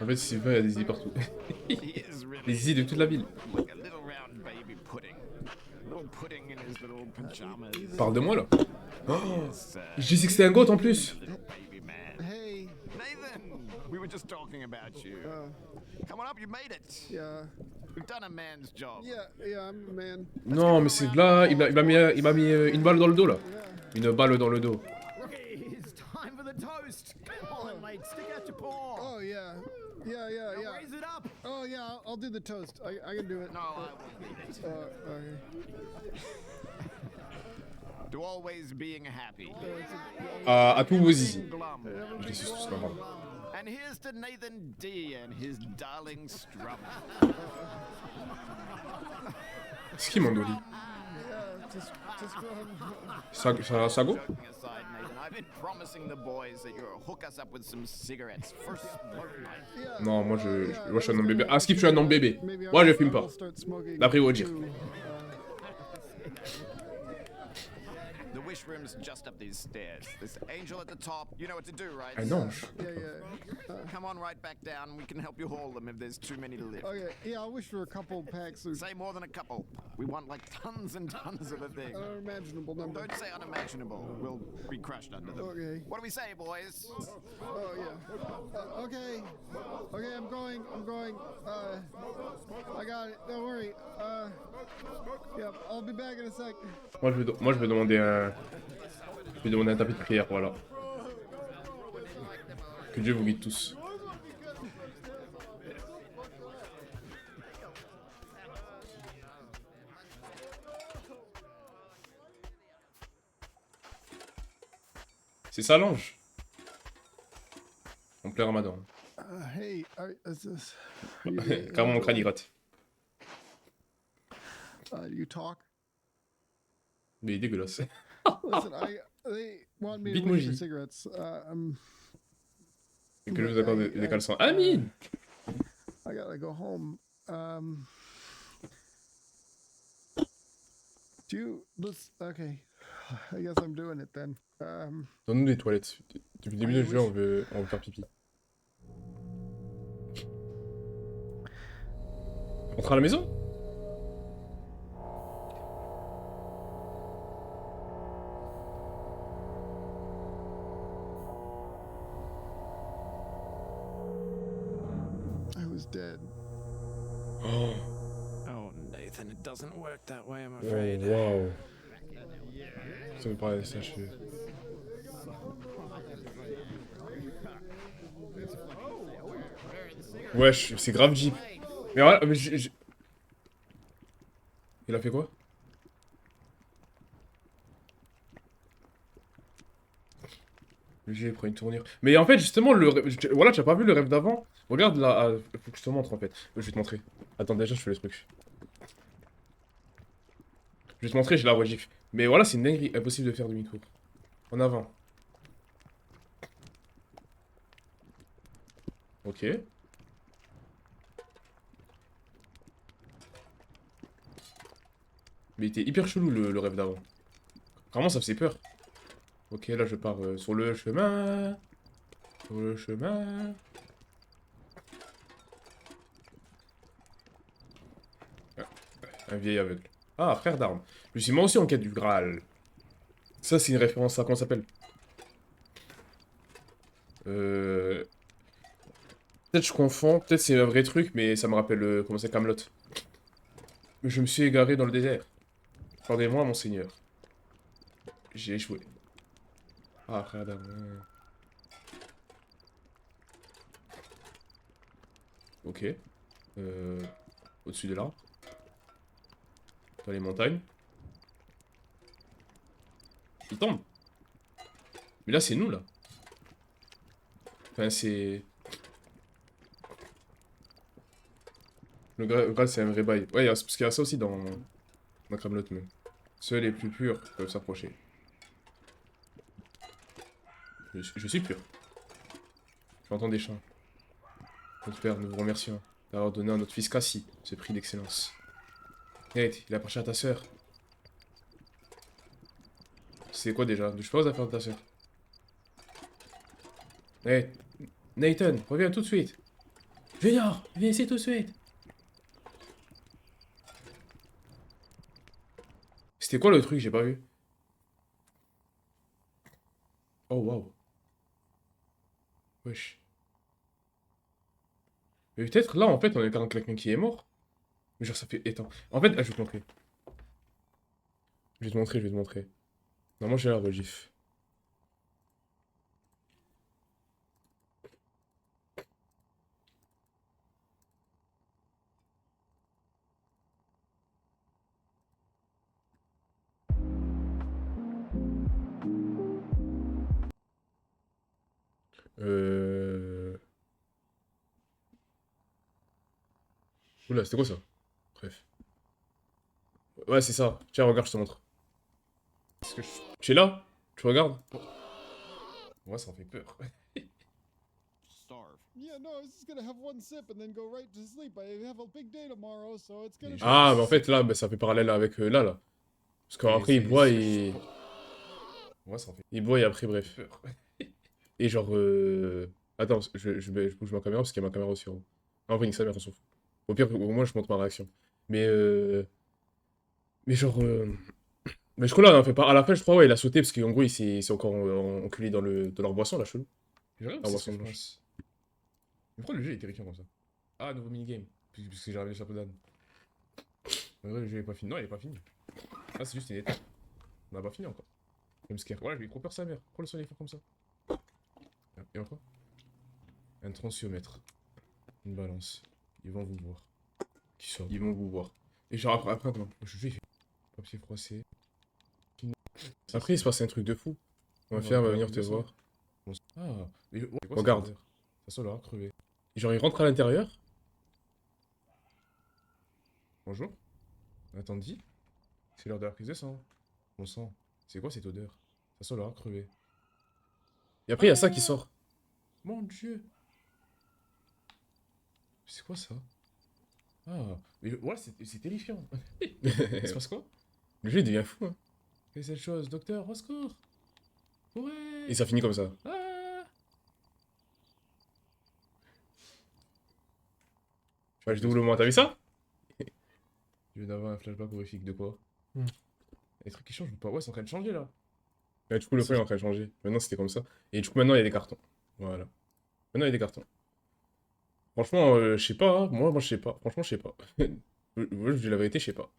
En fait, si il y a des i partout. He is really Des i de toute la ville. like a little round baby pudding. Little pudding in his little pajamas. Parle de moi là. Oh, Yes, j'ai dit que c'était un goat en plus. little baby man. Hey, Nathan, we were just talking about you. Come on up, you made it. yeah, We've done a man's job. yeah, I'm a man. Non, mais c'est là, il m'a mis une balle dans le dos là. Une balle dans le dos. Rookie, it's time for the toast. Come on, mate, stick out your paw. Oh yeah, yeah. Raise it up. Oh yeah, I'll do the toast. I can do it. No, I won't need it. Okay. To always being happy. À tous vos zizi. Glum. Je les suis tous pas mal. And here's to Nathan D and his darling Strum. C'est qui Mandoli? Just Sago? Joking aside, Nathan, I've been promising the boys that you'll hook us up with some cigarettes for smoke night. Non, moi je suis un homme bébé. Ah, Skip, je suis un homme bébé. maybe Moi je I'll- fume I pas. will start smoking D'après Wojir. too. The wish room's just up these stairs. This angel at the top. You know what to do, right? Un ange. Yeah. Come on right back down. We can help you haul them if there's too many to lift. Okay. Yeah, I'll wish for a couple packs of Say more than a couple. We want like tons and tons of a thing. unimaginable number. Don't say unimaginable. We'll be crushed under them. Okay. What do we say, boys? Oh yeah. Okay. Okay, I'm going. I got it. Don't worry. Yep. I'll be back in a sec. Moi je vais demander un. Je vais demander un tapis de prière, voilà. Que Dieu vous guide tous. C'est ça l'ange. En plein ramadan. Hey, is this? Carrément mon crâne il gratte. You talk. Mais il est dégueulasse. Listen, they want me to Big wish for Moji. cigarettes. Et que je vous accorde des caleçons. Amine! I gotta go home. Do you? Okay. I guess I'm doing it then. Donne-nous des toilettes. Depuis le début du jeu, on veut faire pipi. On rentre à la maison? I was dead. Oh, Oh, Nathan, it doesn't work that way, I'm waouh. Ça me paraît saché. Wesh, c'est grave Jeep. Mais voilà, mais il a fait quoi? Le G prend une tournure. Mais en fait, justement, voilà, tu as pas vu le rêve d'avant? Regarde là, faut que je te montre en fait. Je vais te montrer. Attends, déjà, je fais le truc. Je vais te montrer, j'ai la rediff. Mais voilà, c'est une dinguerie, impossible de faire demi-tour. En avant. Ok. Mais il était hyper chelou le rêve d'avant. Vraiment, ça faisait peur. Ok, là je pars sur le chemin. Sur le chemin. Ah, un vieil aveugle. Ah, frère d'armes. Je suis moi aussi en quête du Graal. Ça, c'est une référence à comment ça s'appelle Peut-être je confonds, peut-être c'est un vrai truc, mais ça me rappelle, comment c'est, Camelot. Je me suis égaré dans le désert. Pardonnez-moi, monseigneur. J'ai échoué. Ah, frère d'âme. Ok. Euh, Au-dessus de l'arbre. Dans les montagnes. Il tombe. Mais là, c'est nous, là. Enfin, c'est... Le Graal, c'est un vrai bail. Ouais, parce qu'il y a ça aussi dans Camelot, même. Seuls les plus purs peuvent s'approcher. Je suis pur. J'entends des chants. Notre père, nous vous remercions d'avoir donné à notre fils Cassie ce prix d'excellence. Nate, il a approché à ta sœur. C'est quoi déjà? Je sais pas aux affaires de ta sœur. Nate, Nathan, reviens tout de suite. Junior, viens ici tout de suite. C'était quoi le truc? J'ai pas vu. Oh, waouh. Wesh. Mais peut-être là, en fait, on est dans quelqu'un qui est mort. Mais genre, ça fait étant. En fait, je vais te montrer. Je vais te montrer, je vais te montrer. Normalement, j'ai l'air de gif. Euh... Oula, c'était quoi ça? Bref. Ouais, c'est ça. Tiens, regarde, je te montre. Tu es là? Tu regardes? Moi, ça en fait peur. Starve. Yeah, no, I was just gonna have one sip and then go right to sleep. I have a big day tomorrow, so it's gonna be. Ah, mais en fait, là, bah, ça fait parallèle avec là, là. Parce qu'après, il boit et... Moi, ça en fait... Il boit et après, bref. Et genre... Attends, je bouge ma caméra parce qu'il y a ma caméra aussi en haut. En vrai, nique sa mère, on s'en fout. Au pire, au moins, je montre ma réaction. Mais Mais genre... Mais je crois là, on fait pas... À la fin, je crois, ouais, il a sauté parce qu'en gros, il s'est encore enculé dans leur boisson, là, chelou. J'aurais La boisson blanche. Mais pourquoi le jeu est terrifiant comme ça? Ah, nouveau minigame. Puisque j'ai ramené le chapeau d'âne. En vrai, le jeu est pas fini. Non, il est pas fini. Ah, c'est juste une étape. On a pas fini encore. Même scare. Voilà, j'ai eu trop peur sa mère. Pourquoi le soleil est fort comme ça? Et encore? Un tensiomètre. Une balance. Ils vont vous voir. Qui sort? Ils vont vous voir. Et genre après attends. Le jeu il fait papier froissé. Après il se passe un truc de fou. On va faire, va venir te voir. Ah, mais regarde. Ça sent l'aura crevé. Et genre il rentre à l'intérieur. Bonjour. Attendez. C'est l'heure de la prise de sang. Bon sang. C'est quoi cette odeur? Ça sent l'aura crevé. Et après il y a ça qui sort. Mon dieu. C'est quoi ça? Ah, mais ouais, c'est terrifiant. Il se passe quoi? Le jeu il devient fou, hein. Quelle est cette chose? Docteur, au secours! Ouais! Et ça finit comme ça. Ah! Ouais, je double au moins, t'as vu ça? Je viens d'avoir un flashback horrifique de quoi? Les trucs qui changent ou pas? Ouais, c'est en train de changer là. Ouais, du coup, le feu est en train de changer. Maintenant, c'était comme ça. Et du coup, maintenant, il y a des cartons. Voilà. Maintenant, il y a des cartons. Franchement, je sais pas, hein. Moi, je sais pas. Franchement, je sais pas. Moi, je dis la vérité, je sais pas.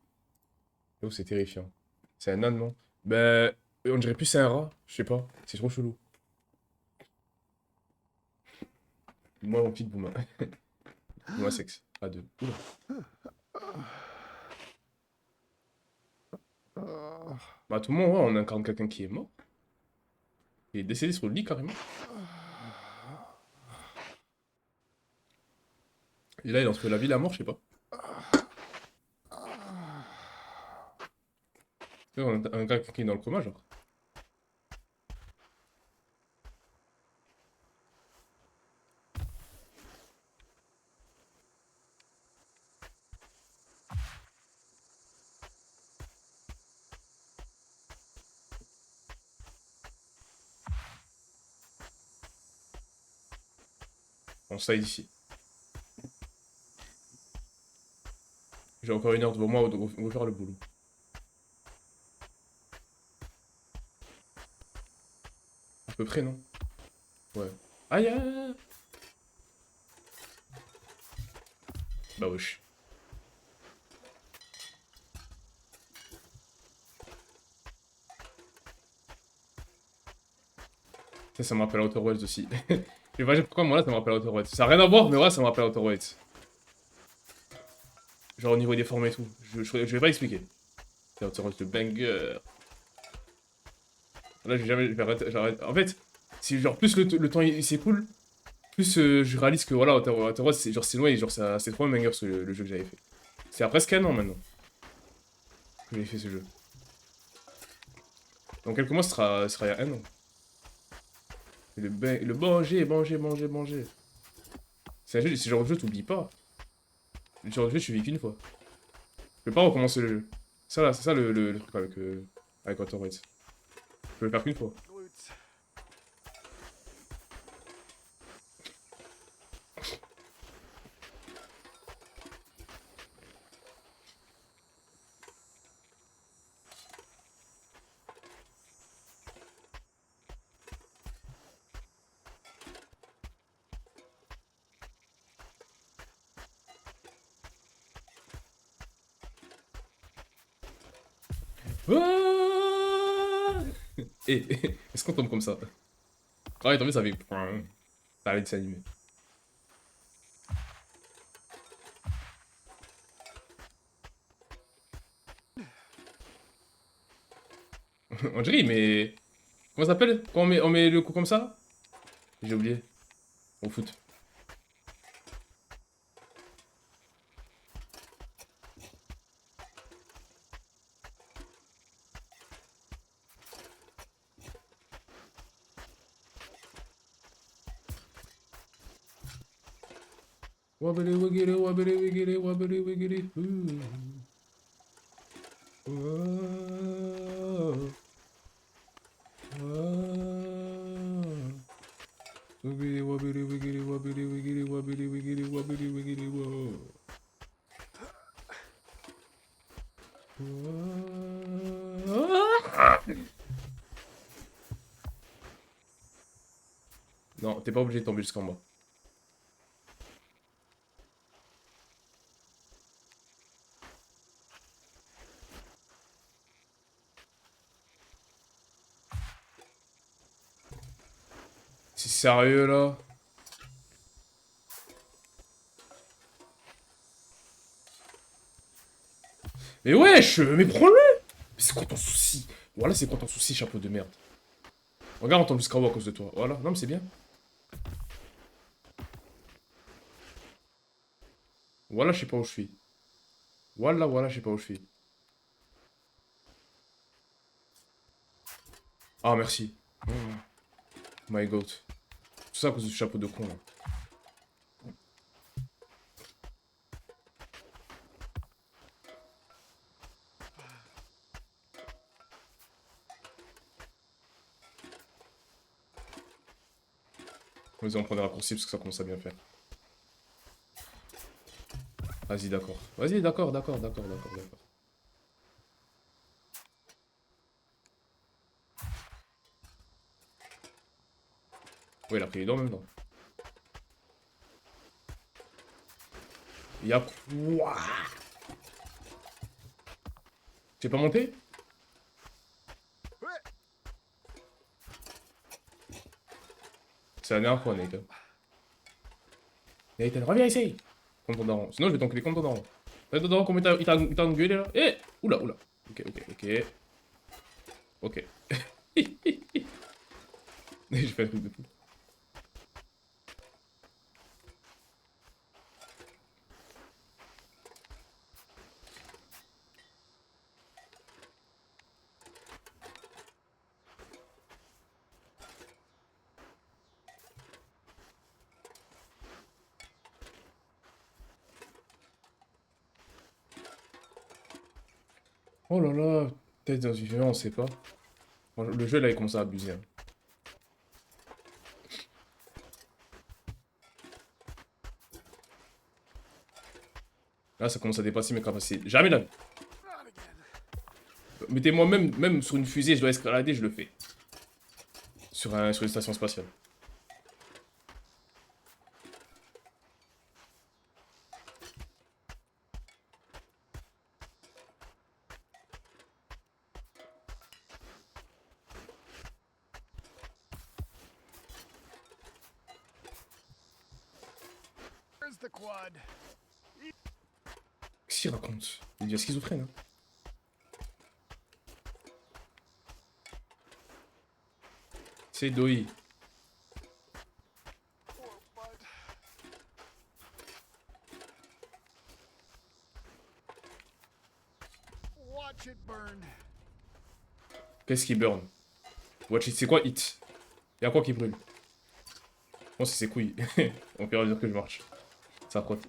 Oh, c'est terrifiant. C'est un âne, non? Ben, on dirait plus c'est un rat. Je sais pas. C'est trop chelou. Moi, mon petit Bouma. Bouma sexe. À deux. Oula. Bah, à tout le monde, ouais, on incarne quelqu'un qui est mort. Il est décédé sur le lit, carrément. Et là, il est entre la vie et la mort, je sais pas. On a un gars qui est dans le coma, genre. On side ici. J'ai encore une heure devant moi où faire le boulot. À peu près, non? Ouais. Aïe, aïe, aïe. Bah wesh. Ça me rappelle Outer Worlds aussi. Je sais pas pourquoi moi là ça me rappelle Outer Worlds. Ça a rien à voir, mais ouais, ça me rappelle Outer Worlds. Genre au niveau des formes et tout. Je vais pas expliquer. C'est Outer Worlds de banger. Là, je vais arrêter, j'arrête. En fait, si genre plus le temps il s'écoule, plus je réalise que voilà, Outer Worlds, c'est genre c'est loin et genre c'est trop un banger le jeu que j'avais fait. C'est à presque un an maintenant que j'ai fait ce jeu. Dans quelques mois, ce sera il y a un an. Et le manger. C'est un jeu, c'est genre de jeu, t'oublies pas. Le genre de jeu, tu vis qu'une fois. Je peux pas recommencer le jeu. Ça là, c'est ça le truc avec Outer Worlds. Je peux le faire qu'une fois. Ah et est-ce qu'on tombe comme ça? Ah ouais, t'as vu, ça fait... Ça allait de s'animer. On dirait, mais... Comment ça s'appelle? Quand on met le coup comme ça? J'ai oublié. Au foot. Wabili wigili wabili wigili wabili wigili. Wabili wabili wigili wabili wigili wabili wigili wabili wigili wow. Non, t'es pas obligé de tomber jusqu'en bas. C'est sérieux là? Mais wesh, mais prends-le! Mais c'est quoi ton souci? Voilà, c'est quoi ton souci, chapeau de merde? Regarde, on tombe jusqu'en haut à cause de toi. Voilà, non mais c'est bien. Voilà, je sais pas où je suis. Voilà, je sais pas où je suis. Ah, merci. Oh my god. Tout ça à cause du chapeau de con, là. Vas-y, on prend des raccourcis parce que ça commence à bien faire. Vas-y, d'accord. Vas-y, d'accord. Ouais, il a pris les dents en même temps. Y'a quoi? T'es pas monté? C'est la dernière fois, Nathan. Nathan, reviens ici! Contre ton daron. Sinon, je vais t'enculer contre ton daron. T'as ton daron, comment il t'a engueulé là? Eh! Oula. Ok. Ok. J'ai fait un truc de fou. Oh là là, peut-être dans une on sait pas. Bon, le jeu là il commence à abuser. Hein. Là ça commence à dépasser mes capacités. Jamais la vie. Mettez-moi même sur une fusée, je dois escalader, je le fais. Sur une station spatiale. There's the quad. Qu'est-ce qu'il raconte? Il devient schizophrène, hein. C'est Doi. Poor bud. Watch it burn. Qu'est-ce qui burn? Watch it, c'est quoi hit? Y'a quoi qui brûle? Je pense que c'est ses couilles. On peut dire que je marche. Ça frotte.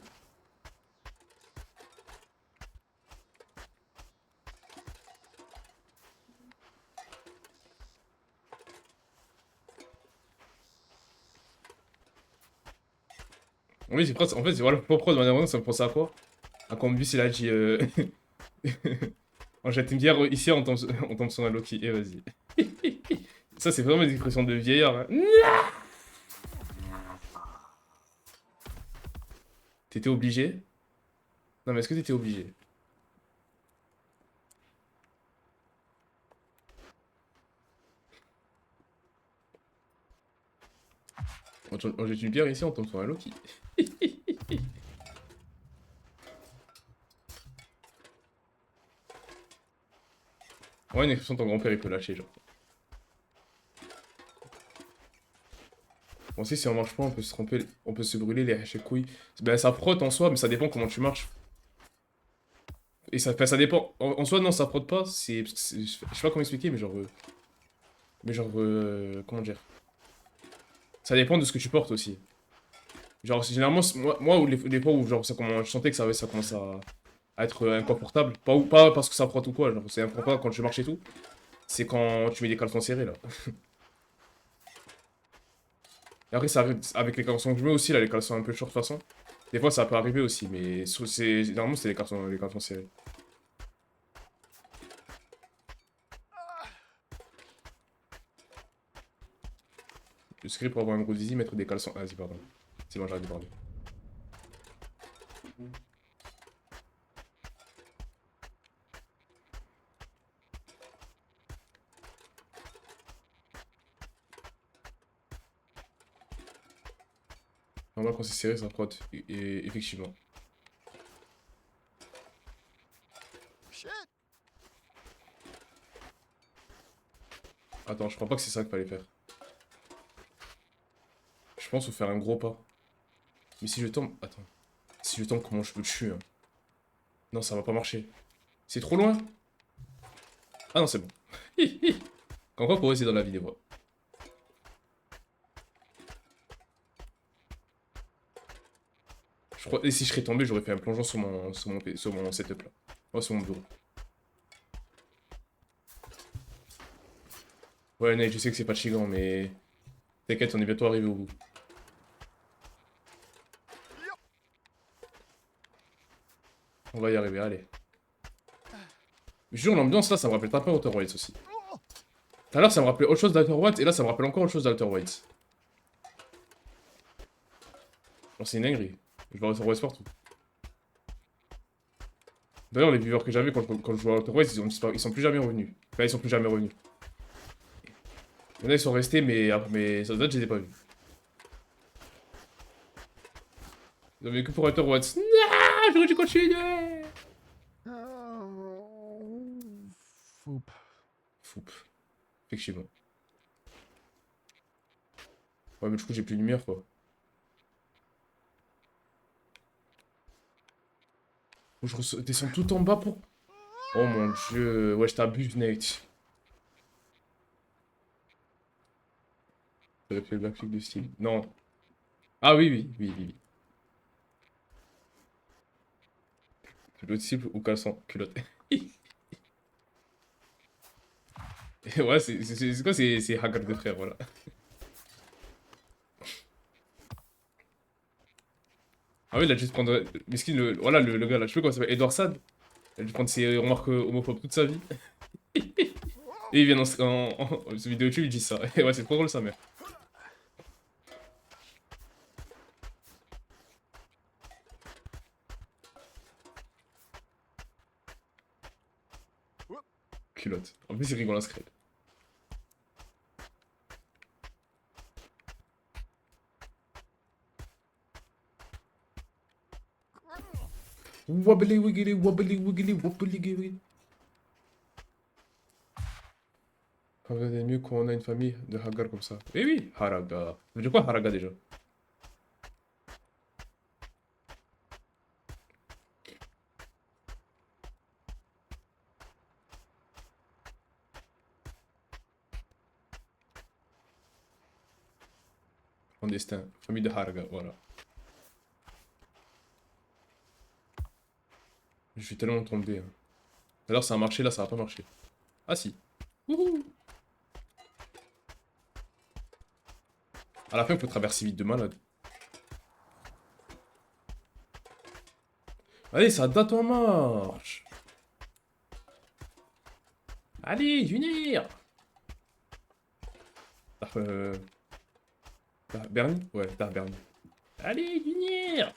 Oui, c'est presque. En fait, voilà pourquoi de manière ça me pense à quoi? À quand Bus il a dit. On jette une bière ici, on tombe sur un Loki. Et vas-y. Ça, c'est vraiment une expression de vieillard. Hein. T'étais obligé? Non, mais est-ce que t'étais obligé? On jette une bière ici, on tombe sur un Loki. Ouais, une expression de ton grand-père, il peut lâcher, genre. Bon, si on marche pas, on peut se tromper, on peut se brûler les couilles. Ben, ça frotte en soi, mais ça dépend comment tu marches. Et ça, enfin, ça dépend. En soi, non, ça frotte pas. Je sais pas comment expliquer, mais genre. Comment dire? Ça dépend de ce que tu portes aussi. Genre, généralement, moi les fois où genre, je sentais que ça commence à être inconfortable. Pas parce que ça frotte ou quoi, genre, c'est inconfortable quand je marche et tout. C'est quand tu mets des caleçons serrés, là. Et après, ça arrive avec les caleçons que je mets aussi, là, les caleçons un peu short façon. Des fois, ça peut arriver aussi, mais généralement, c'est les caleçons serrés. Le script pour avoir un gros zizi, mettre des caleçons. Ah, vas-y, pardon. C'est bon, j'arrête de parler. Normal, quand c'est serré, ça frotte. Et effectivement. Shit. Attends, je crois pas que c'est ça qu'il fallait faire. Je pense faut faire un gros pas. Mais si je tombe... Attends. Si je tombe, comment je peux le tuer hein? Non, ça va pas marcher. C'est trop loin. Ah non, c'est bon. Quand quoi, pour essayer dans la vidéo. Je crois... Et si je serais tombé, j'aurais fait un plongeon sur mon setup là. Oh, sur mon bureau. Ouais, Nate, je sais que c'est pas chiant, mais... T'inquiète, on est bientôt arrivé au bout. On va y arriver, allez. Je jure, l'ambiance là, ça me rappelle pas Outer Wilds aussi. Tout à l'heure, ça me rappelait autre chose d'Outer Wilds, et là, ça me rappelle encore autre chose d'Outer Wilds. Genre, c'est une dinguerie. Je vois Outer Wilds partout. D'ailleurs, les viewers que j'avais quand je jouais à Outer Wilds, ils sont plus jamais revenus. Enfin, ils sont plus jamais revenus. Il y en a, ils sont restés, mais ça date, je les ai pas vus. Ils ont vécu pour Outer Wilds. Non, j'aurais dû continuer. Oh, foop. Foup. Effectivement. Ouais, mais du coup, j'ai plus de lumière, quoi. Faut que je descends tout en bas pour... Oh mon dieu. Ouais, je t'abuse, Nate. Ça fait le backflip de style. Non. Ah oui, oui, oui, oui, oui. Culotte cible ou caleçon? Culotte. Ouais, c'est quoi? C'est Hagar de frère, voilà. Ah oui, il a juste prendre... Miskin, voilà, le gars là, je sais plus comment il s'appelle, Edward Saad. Il a dû prendre ses remarques homophobes toute sa vie. Et il vient en vidéo YouTube, il dit ça. Et ouais, c'est trop drôle sa mère. Culotte. En plus, il rigole à scred. Wobbly wiggly, wobbly wiggly, wobbly wiggly. Quand vous allez mieux quand on a une famille de Hagar comme ça. Eh oui, Haraga. Ça veut dire quoi Haraga déjà? Clandestin. Famille de Haraga, voilà. Je suis tellement tombé. Hein. Alors ça a marché, là ça a pas marché. Ah si. Wouhou. À la fin, il faut traverser vite de malade. Allez, ça date en marche. Allez, Junior. Bernie? Ouais, t'as Bernie. Allez, Junior.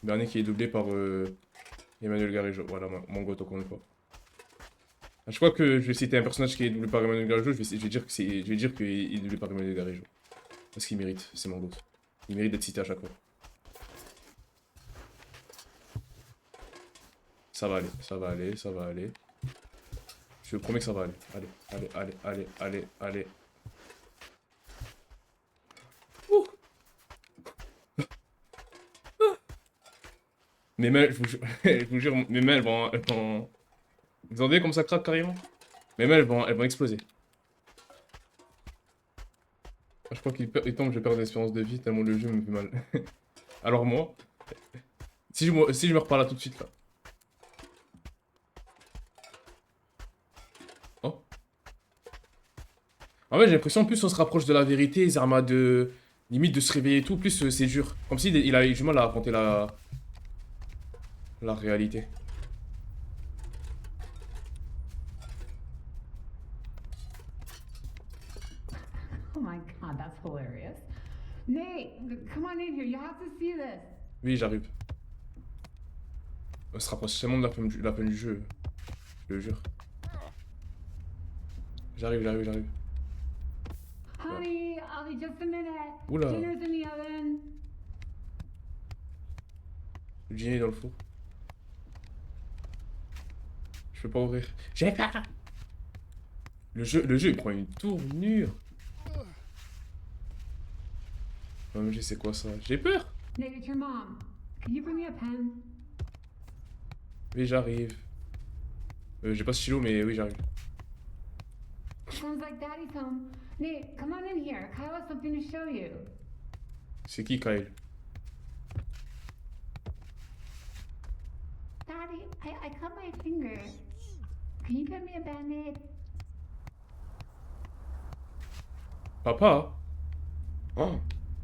Bernie qui est doublé par Emmanuel Garejo. Voilà, mon goto qu'on ne pas. À chaque fois que je vais citer un personnage qui est doublé par Emmanuel Garejo, je vais dire qu'il est doublé par Emmanuel Garejo. Parce qu'il mérite, c'est mon goto. Il mérite d'être cité à chaque fois. Ça va aller, ça va aller, ça va aller. Je te promets que ça va aller. Allez, allez, allez, allez, allez, allez. Ouh. Mes mains, je vous jure, je vous jure, mes mains, elles vont... Vous entendez comme ça craque carrément? Mes mains, elles vont exploser. Ah, je crois qu'il tombe, je perds l'espérance de vie tellement le jeu me fait mal. Alors moi, si je me repars là tout de suite là. Oh. En fait, j'ai l'impression plus on se rapproche de la vérité, Zerma de limite de se réveiller et tout, plus c'est dur. Comme s'il il a eu du mal à affronter la réalité. Oh my god, that's hilarious. Nate, come on in here. You have to see this. Oui, j'arrive. On se rapproche tellement de la fin du jeu. Je le jure. J'arrive, j'arrive, j'arrive. Honey, I'll be just a minute. Oula. Dinner's in the oven. Le dîner est dans le four. Je peux pas ouvrir. J'ai peur. Le jeu il prend une tournure. OMG, c'est quoi ça? J'ai peur. Nate, it's your mom. Can you bring me a pen? Oui, j'arrive. J'ai pas de stylo, mais oui, j'arrive. Sounds like Daddy's home. Nate, come on in here. Kyle has something to show you. C'est qui, Kyle? Daddy, I cut my finger. Can you get me a band-aid? Papa? Oh,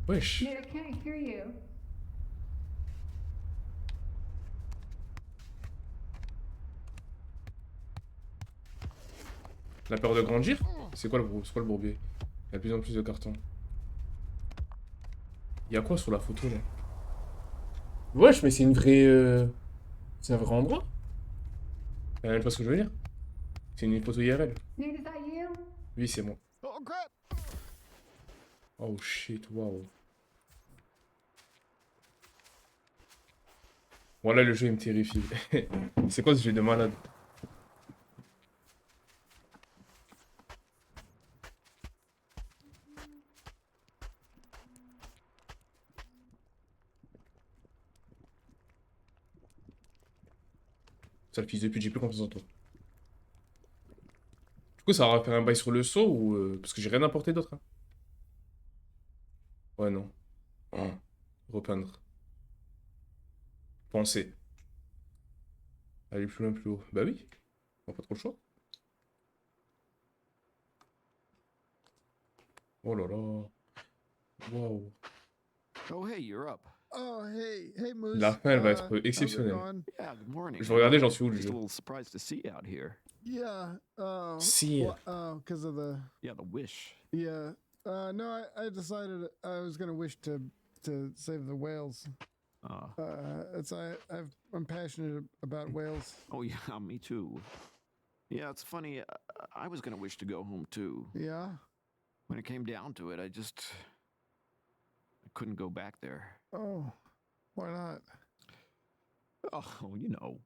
wesh. Nate, I can't hear you. La peur de grandir? C'est quoi le bourbier? Il y a de plus en plus de cartons. Il y a quoi sur la photo là? Wesh, mais c'est une vraie. C'est un vrai endroit? Même pas ce que je veux dire. C'est une photo IRL. Nate, is that you? Oui, c'est moi. Oh crap! Oh shit, waouh. Voilà, le jeu il me terrifie. C'est quoi ce jeu de malade? Sale fils de pute, j'ai plus confiance en toi. Du coup, ça va faire un bail sur le saut ou. Parce que j'ai rien apporté d'autre. Hein. Ouais, non. Oh. Repeindre. Penser. Aller plus loin, plus haut. Bah oui. On a pas trop le choix. Oh là là. Waouh. Oh, hey, you're up. Oh, hey, Moose. La fin, elle va être how's it exceptionnelle. going? Yeah, good morning. Je vais regarder, j'en suis où le Just a jeu. little surprised to see you out here. Yeah. See ya. Because of the. Yeah, the wish. Yeah. No, I decided I was gonna wish to save the whales. I'm passionate about whales. Oh, yeah, me too. Yeah, it's funny. I was gonna wish to go home too. Yeah. When it came down to it, I couldn't go back there. Oh, why not? Oh, you know,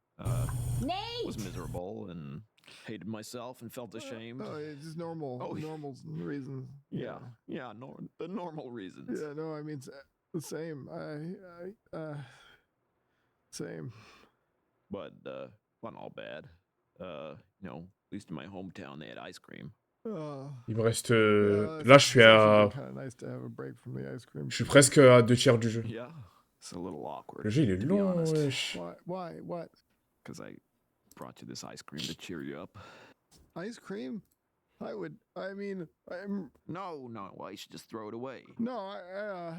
Nate! was miserable and hated myself and felt ashamed. Oh, it's just normal. Oh, yeah. Normal reasons. Yeah, the normal reasons. Yeah, no, I mean, the same. Same. But wasn't all bad. You know, at least in my hometown they had ice cream. Il me reste. Yeah, Là, je suis à. Kind of nice to have a break from the ice cream. Je suis presque à 2 tiers du jeu. Yeah, it's a little awkward. Le jeu, il est to be long, honest. wesh. Why? What? Because I brought you this ice cream to cheer you up. Ice cream? I'm. No, well, you should just throw it away. No,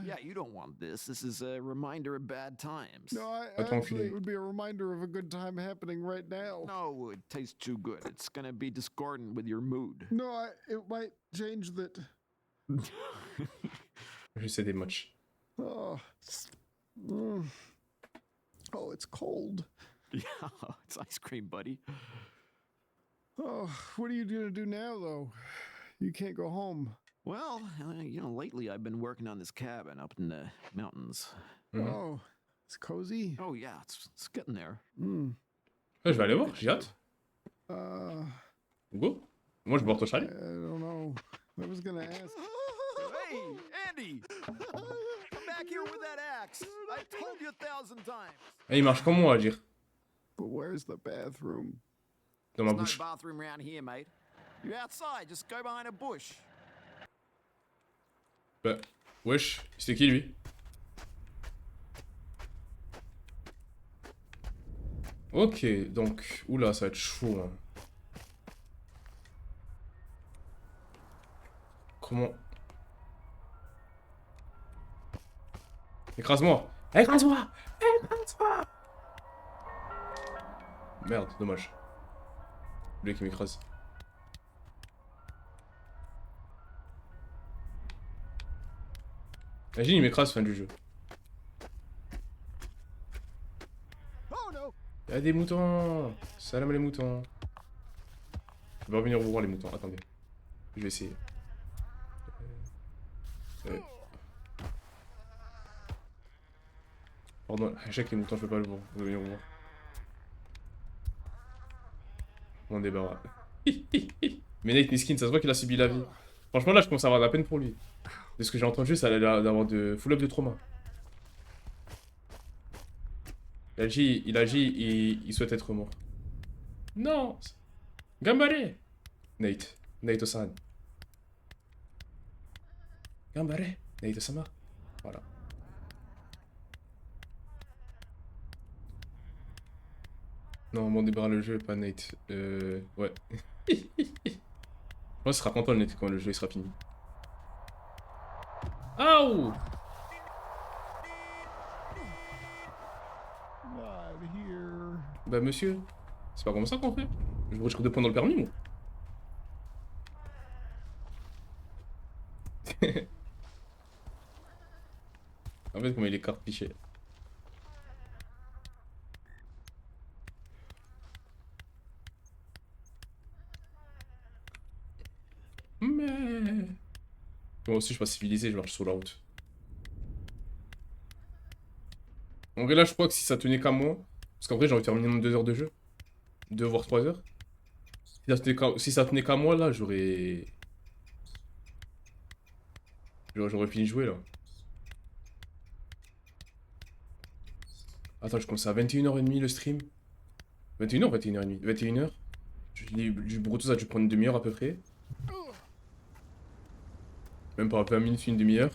Yeah, you don't want this. This is a reminder of bad times. No, Attends, actually, Philippe. it would be a reminder of a good time happening right now. No, it tastes too good. It's gonna be discordant with your mood. No, it might change that. Je sais des matchs. Oh. Mm. Oh, it's cold. Yeah, it's ice cream, buddy. Oh, what are you gonna do now, though? You can't go home. Well, you know, lately I've been working on this cabin up in the mountains. Mhm. Oh, it's cozy. Oh yeah, it's getting there. Mm. Ouais, je vais aller voir, j'ai hâte. Go. Moi, je bois ton I chalet. don't know. I was gonna ask. Hey, Andy! Come back here with that axe. I told you 1,000 times. Ah, il marche comme moi, à dire. But where's the bathroom? Dans ma There's no bouche. bathroom around here, mate. You're outside. Just go behind a bush. Bah, wesh, c'était qui lui? Ok, donc. Oula, ça va être chaud. Hein. Comment. Écrase-moi! Écrase-moi! Écrase-moi! Merde, dommage. Lui qui m'écrase. Imagine, il m'écrase fin du jeu. Oh no! Y'a des moutons! Salam les moutons! Je vais revenir vous voir les moutons, attendez. Je vais essayer. Pardon, chaque les moutons, je peux pas le voir. Je vais venir vous voir. Mon débarras. Mais Nate Miskin, ça se voit qu'il a subi la vie. Franchement, là, je commence à avoir de la peine pour lui. De ce que j'ai entendu, ça a l'air d'avoir de full up de trauma. Il agit, il souhaite être mort. Non! Gambare! Nate-san. Gambare! Nate-sama. Voilà. Non, bon, débarras le jeu, pas Nate. Ouais. Moi, ce sera content le Nate quand le jeu il sera fini. Aouh! Not here. Bah monsieur, c'est pas comme ça qu'on fait. Je risque de prendre le permis, moi. En fait, comment il est carte piché. Mais... Moi aussi, je suis pas civilisé, je marche sur la route. En vrai, là, je crois que si ça tenait qu'à moi... Parce qu'en vrai, j'ai envie de faire minimum 2 heures de jeu. 2 voire 3 heures. Si ça tenait qu'à moi, là, j'aurais fini de jouer, là. Attends, je commence à 21h30 le stream. 21h, 21h30. 21h. Du Bruto, ça a dû prendre une demi-heure à peu près. Même pas 20 minutes, une demi-heure.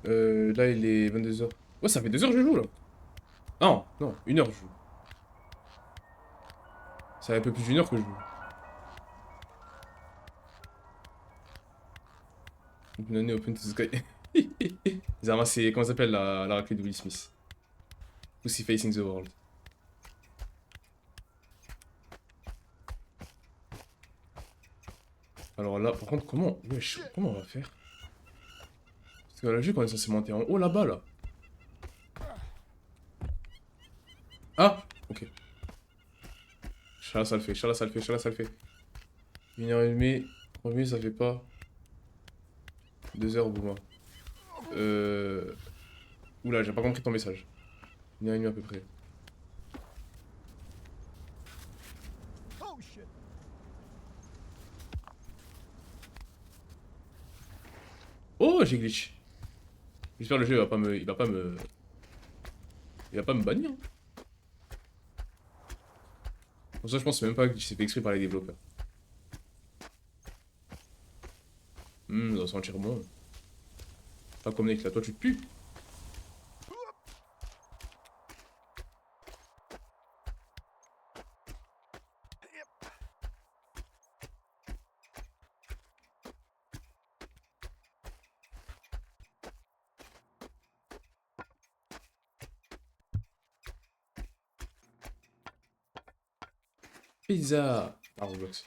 Là, il est 22h. Ouais, ça fait 2 heures que je joue, là. Non, 1 heure que je joue. Ça fait un peu plus d'1 heure que je joue. Une année open to the sky. Ils ont ramassé, comment ça s'appelle, la raclée de Will Smith. Pussy Facing the World. Alors là, par contre, comment on va faire? Parce que la logique, on est censé monter en haut là-bas, là. Ah! Ok. Chala, ça le fait. 1h30. 3 minutes, ça fait pas. 2 heures, Bouma. Oula, j'ai pas compris ton message. 1 heure et demie à peu près. Oh shit. Oh, j'ai glitch. J'espère le jeu va pas me... Il va pas me... Il va pas me bannir. Pour ça, je pense même pas que c'est fait exprès par les développeurs. Ça va sentir bon. Pas comme Nick là, toi tu te pues. Pizza. Ah, Roblox.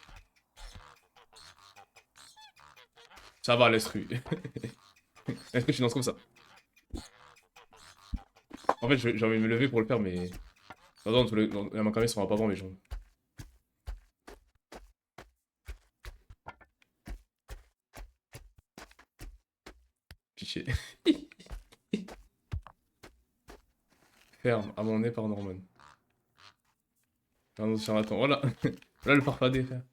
Ça va, laisse rue. Est-ce que tu lances comme ça? En fait, j'ai envie de me lever pour le faire, mais... Non, la main camée, ça va pas voir mes jambes. Pitié. Ferme, abandonné par Norman. Un autre charlatan, voilà. Voilà le farfadet, frère.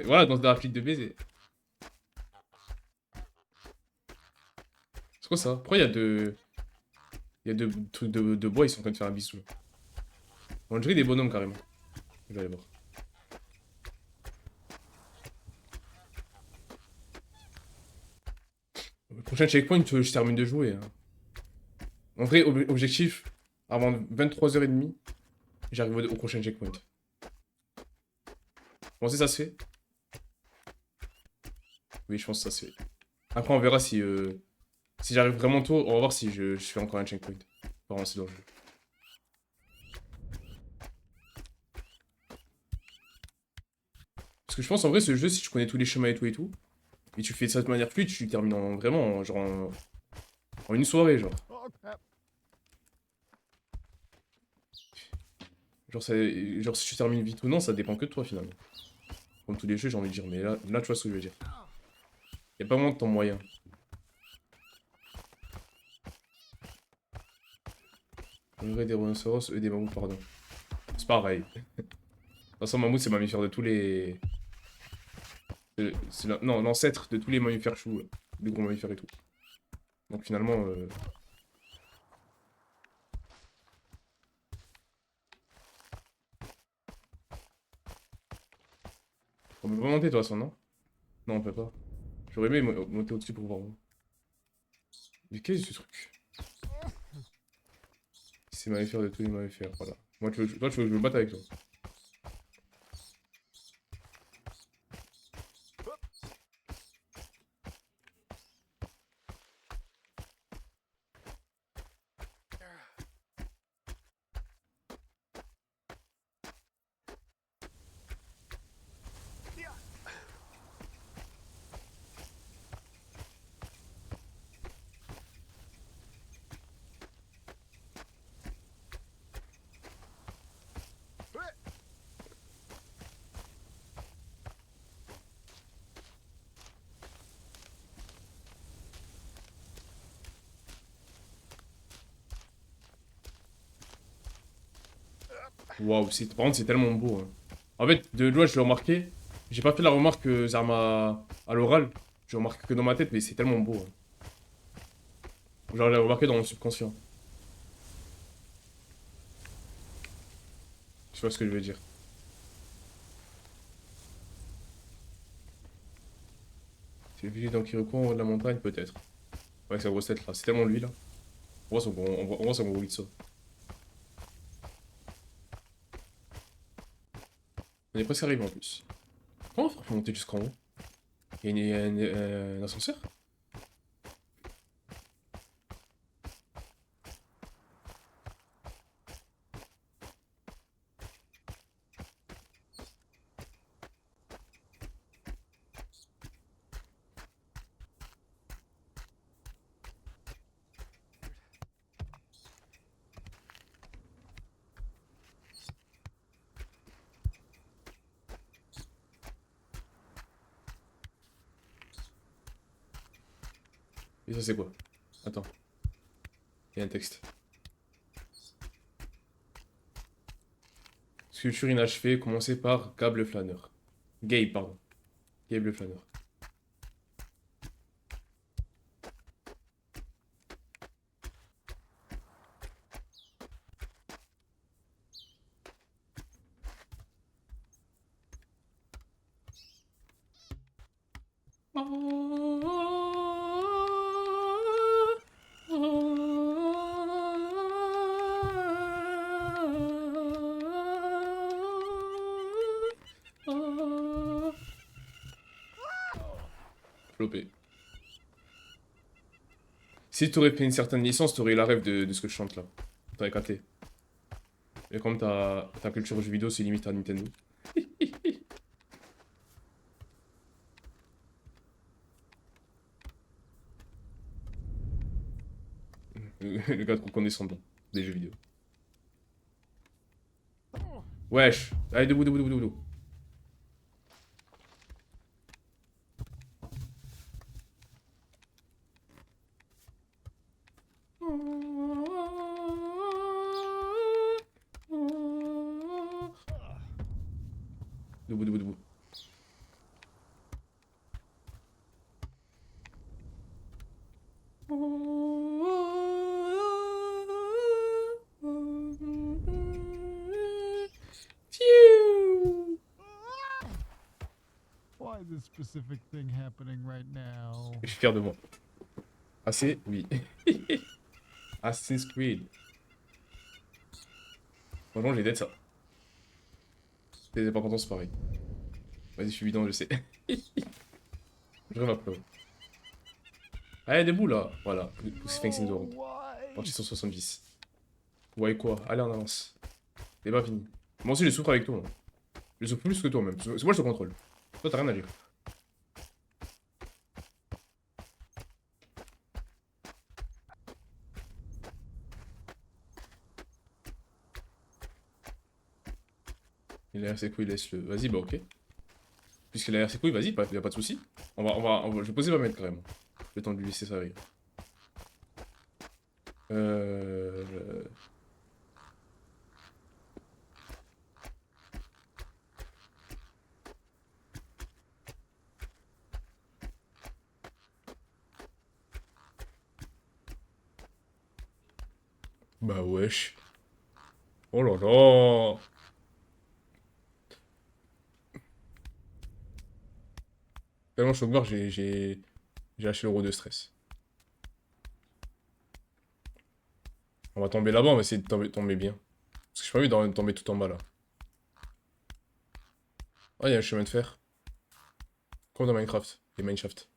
Voilà, dans la flic de baiser. C'est quoi ça? Pourquoi il y a deux... Il y a deux trucs de bois, ils sont en train de faire un bisou. On dirait des bonhommes, carrément. Je vais aller voir. Le prochain checkpoint, je termine de jouer. Hein. En vrai, objectif, avant 23h30, j'arrive au prochain checkpoint. Vous pensez que ça se fait? Oui, je pense que ça se fait. Après, on verra si... Si j'arrive vraiment tôt, on va voir si je fais encore un checkpoint. Pour avancer dans le jeu. Parce que je pense en vrai, ce jeu, si tu connais tous les chemins et tout, et tu fais ça de manière fluide, tu termines vraiment, genre en une soirée, genre. Oh crap. Genre, si tu termines vite ou non, ça dépend que de toi finalement. Comme tous les jeux, j'ai envie de dire, mais là tu vois ce que je veux dire. Y'a pas moins de temps moyen. On aurait des rhinocéros et des mammouths, pardon. C'est pareil. De toute façon, mammouth, c'est mammifère de tous les... Non, l'ancêtre de tous les mammifères choux, là. Les gros mammifères et tout. Donc finalement... On peut pas monter, de toute façon, non? Non, on peut pas. J'aurais aimé monter au-dessus pour voir. Mais qu'est-ce que ce truc? C'est mammifère de tous les mammifères, voilà. Moi, toi, tu veux que je me batte avec toi? Waouh, par contre, c'est tellement beau. Hein. En fait, de loin, je l'ai remarqué. J'ai pas fait la remarque à l'oral. Je remarque que dans ma tête, mais c'est tellement beau. Hein. Genre, je l'ai remarqué dans mon subconscient. Tu vois ce que je veux dire. C'est le village d'Ankiriko en haut de la montagne, peut-être. Ouais, sa grosse tête là. C'est tellement lui là. On voit son gros Ritsu. On est presque arrivé en plus. Comment on va faire pour monter jusqu'en haut? Il y a un ascenseur? Et ça, c'est quoi? Attends. Il y a un texte. Sculpture inachevée, commencée par Gabe le flâneur. Gabe, pardon. Gabe le flâneur. Flopé. Si tu aurais fait une certaine licence, tu aurais eu la rêve de ce que je chante là. T'aurais capté. Et comme ta culture jeux vidéo, c'est limite à Nintendo. Le gars trop condescendant des jeux vidéo. Wesh. Allez, debout, debout, debout, debout. Debout, debout, debout. Why is this specific thing happening right now? Je suis fier de moi. Assez, oui. Assassin's Creed. Franchement, j'ai d'être ça. T'es pas content, c'est pareil. Vas-y, je suis bidon, je sais. Je rêve après. Allez, debout là. Voilà. Sphinx in the Room. Partie 170. Ouais, quoi? Allez, on avance. C'est pas fini. Moi aussi, je souffre avec toi. Hein. Je souffre plus que toi, même. C'est moi, je te contrôle. Toi, t'as rien à dire. Il a l'air ses couilles, laisse-le. Vas-y, bah ok. Puisqu'il a l'air ses couilles, vas-y, y'a pas de soucis. Je vais poser ma mettre quand même. Le temps de lui laisser sa vie. Bah wesh. Oh là là. Tellement choc barre, j'ai lâché l'euro de stress. On va tomber là-bas, on va essayer de tomber bien. Parce que j'ai pas envie de tomber tout en bas là. Oh, il y a un chemin de fer. Comme dans Minecraft, les mineshaft.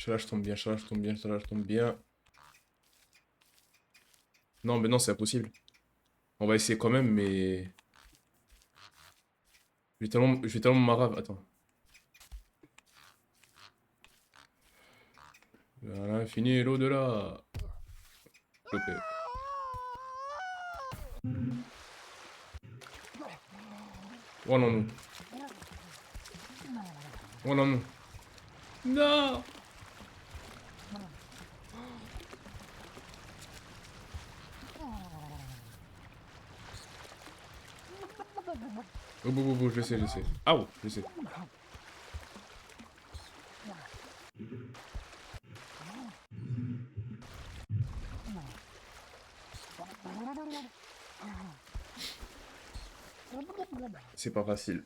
Là, je tombe bien, là, je tombe bien, là, je tombe bien. Non, mais non, c'est impossible. On va essayer quand même, mais... je vais tellement marave. Attends. À l'infini et l'au-delà. Flopé. Oh non, non. Oh non, non. Non! Oh, je sais, je sais. Ah ouais, je sais. C'est pas facile.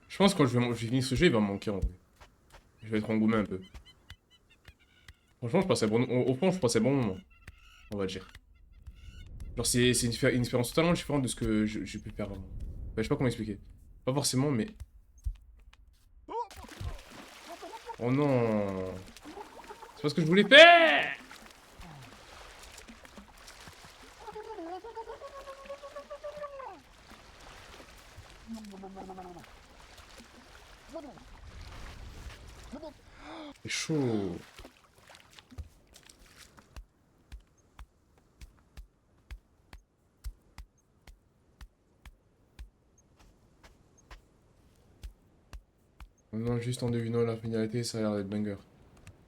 Je pense que quand je vais finir ce jeu, il va me manquer en vrai. Je vais être engoumé un peu. Franchement, je passais bon... Au fond, je passais bon moment. On va dire. Genre, c'est une expérience totalement différente de ce que j'ai pu faire avant. Enfin, je sais pas comment expliquer. Pas forcément, mais... Oh non! C'est pas ce que je voulais faire! C'est chaud. Non, juste en devinant la finalité, ça a l'air d'être banger.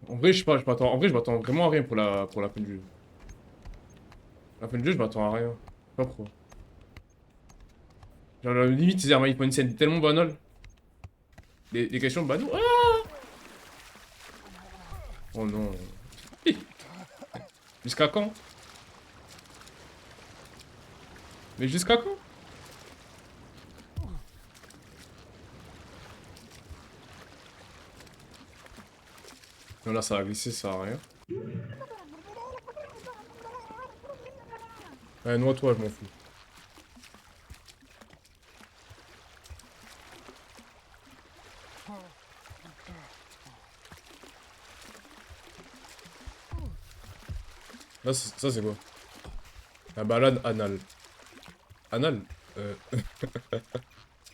En vrai, je sais pas, en vrai, je m'attends vraiment à rien pour la fin du jeu. La fin du jeu, je m'attends à rien. Je sais pas pourquoi. Genre, limite, c'est une scène tellement banale. Les questions banales. Ah oh non. Jusqu'à quand? Mais jusqu'à quand? Non, là, ça va glisser, ça va rien. Ouais, noie-toi, je m'en fous. Là, ça, c'est quoi? La balade anale. Anal?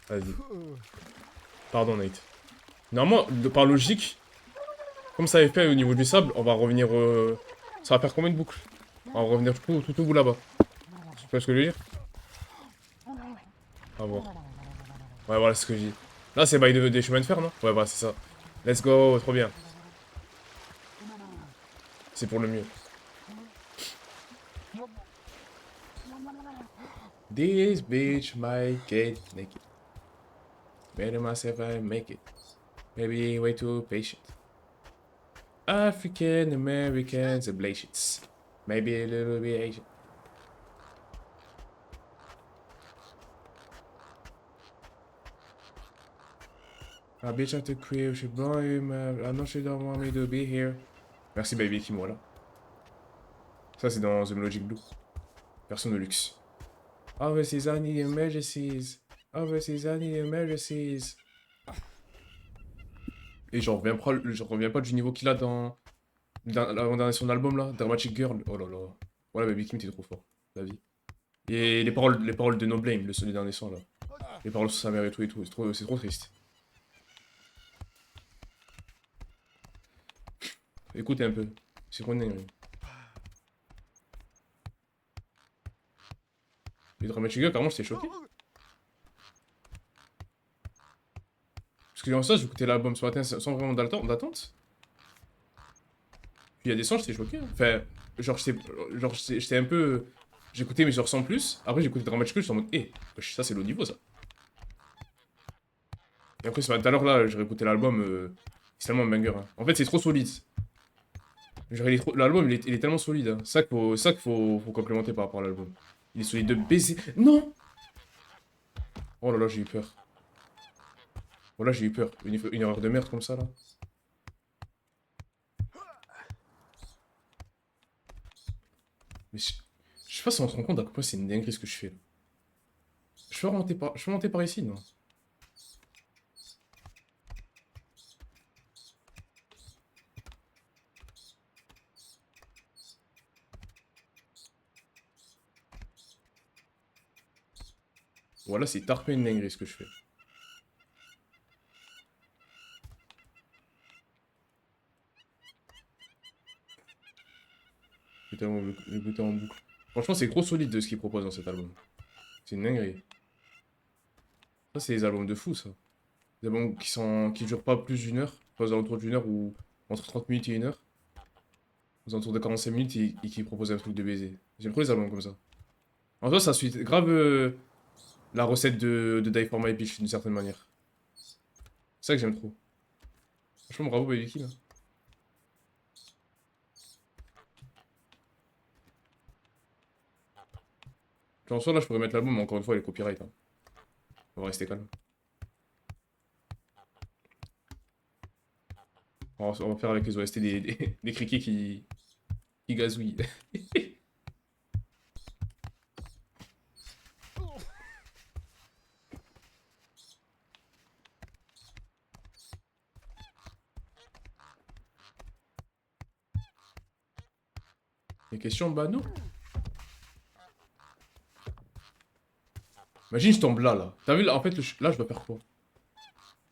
Vas-y. Pardon, Nate. Normalement, par logique, comme ça avait fait au niveau du sable, on va revenir... Ça va faire combien de boucles? On va revenir tout au bout là-bas. Tu vois ce que je veux dire? À voir. Ouais, voilà ce que je dis. Là, c'est bail des chemins de fer, non? Ouais, voilà, c'est ça. Let's go, trop bien. C'est pour le mieux. This bitch might get naked. Better myself I make it. Maybe way too patient. African Americans ablations. Maybe a little bit Asian. A bitch at the crib, she blowing I know she don't want me to be here. Merci baby qui moi là. Ça c'est dans The Logic Blue. Version de luxe. Overseas I need emergencies. Overseas I need emergencies. Et je reviens pas du niveau qu'il a dans l'avant-dernier son album là, Dramatic Girl. Oh là là. Voilà Baby Kim t'es trop fort, la vie. Et les paroles de No Blame, le dernier son là. Les paroles sur sa mère et tout, c'est trop triste. Écoutez un peu. C'est quoi une dinguerie. Les Dramatic Girl, carrément, j'étais choqué. Parce que en ça, j'écoutais l'album ce matin sans vraiment d'attente. Puis il y a des sons, j'étais choqué. Hein. Enfin, j'étais un peu. J'écoutais, mais genre sans plus. Après, j'écoutais Dramatic Girl, j'étais en mode, ça c'est le haut niveau ça. Et après, tout à l'heure là, j'ai réécouté l'album. C'est tellement un banger. Hein. En fait, c'est trop solide. L'album, il est tellement solide. Hein. Faut complémenter par rapport à l'album. Il est solide de baiser. Non! Oh là là, j'ai eu peur. Oh là, j'ai eu peur. Une erreur de merde comme ça, là. Mais je sais pas si on se rend compte à quel point c'est une dinguerie ce que je fais, là. Je peux monter par ici, non? Voilà, c'est tarpé une dinguerie ce que je fais. Putain, le goûter en boucle. Franchement, c'est gros solide de ce qu'il propose dans cet album. C'est une dinguerie. Ça, c'est des albums de fou, ça. Des albums qui durent pas plus d'une heure. Pas aux alentours d'une heure ou entre 30 minutes et une heure. Aux alentours de 45 minutes et qui proposent un truc de baiser. J'aime trop les albums comme ça. En toi, ça suit grave la recette de Die For My Bitch d'une certaine manière. C'est ça que j'aime trop. Franchement, bravo Baby Kim. Hein. Genre, en soi, là, je pourrais mettre l'album, mais encore une fois, il est copyright. Hein. On va rester calme. On va faire avec les OST des criquets qui gazouillent. Les questions, bah non. Imagine, je tombe là, là. T'as vu, là, en fait, là, je dois faire quoi?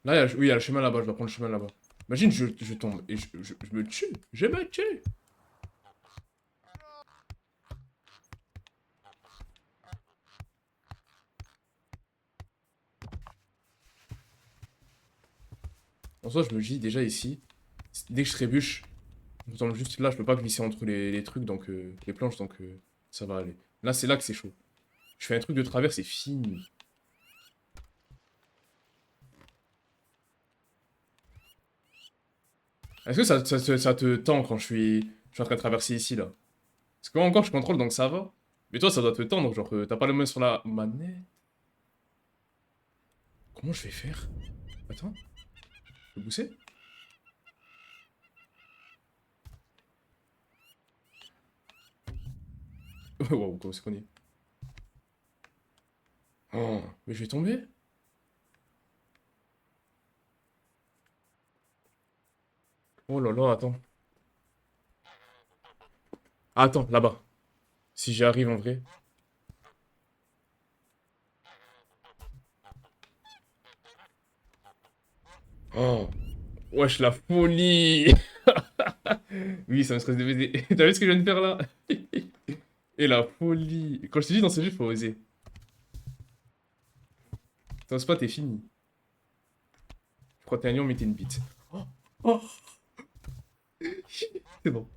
Là, oui, il y a le chemin là-bas, je dois prendre le chemin là-bas. Imagine, je tombe et je me tue. Je me tue. En soi, je me dis déjà ici, dès que je trébuche, je tombe juste là, je peux pas glisser entre les trucs, donc les planches, donc ça va aller. Là, c'est là que c'est chaud. Je fais un truc de travers, c'est fini. Est-ce que ça te tend quand je suis en train de traverser ici, là? Parce que moi encore, je contrôle, donc ça va. Mais toi, ça doit te tendre, genre, t'as pas le main sur la manette. Comment je vais faire? Attends, je peux pousser? Waouh, comment c'est qu'on y est? Oh, mais je vais tomber? Oh là là, attends. Ah, attends, là-bas. Si j'y arrive en vrai. Oh, wesh, la folie! Oui, ça me stresse de baiser. T'as vu ce que je viens de faire là? Et la folie! Quand je te dis dans ce jeu, faut oser. Ton spot est fini. Je crois que t'es un lion, mais t'es une bite. Oh, oh. C'est bon.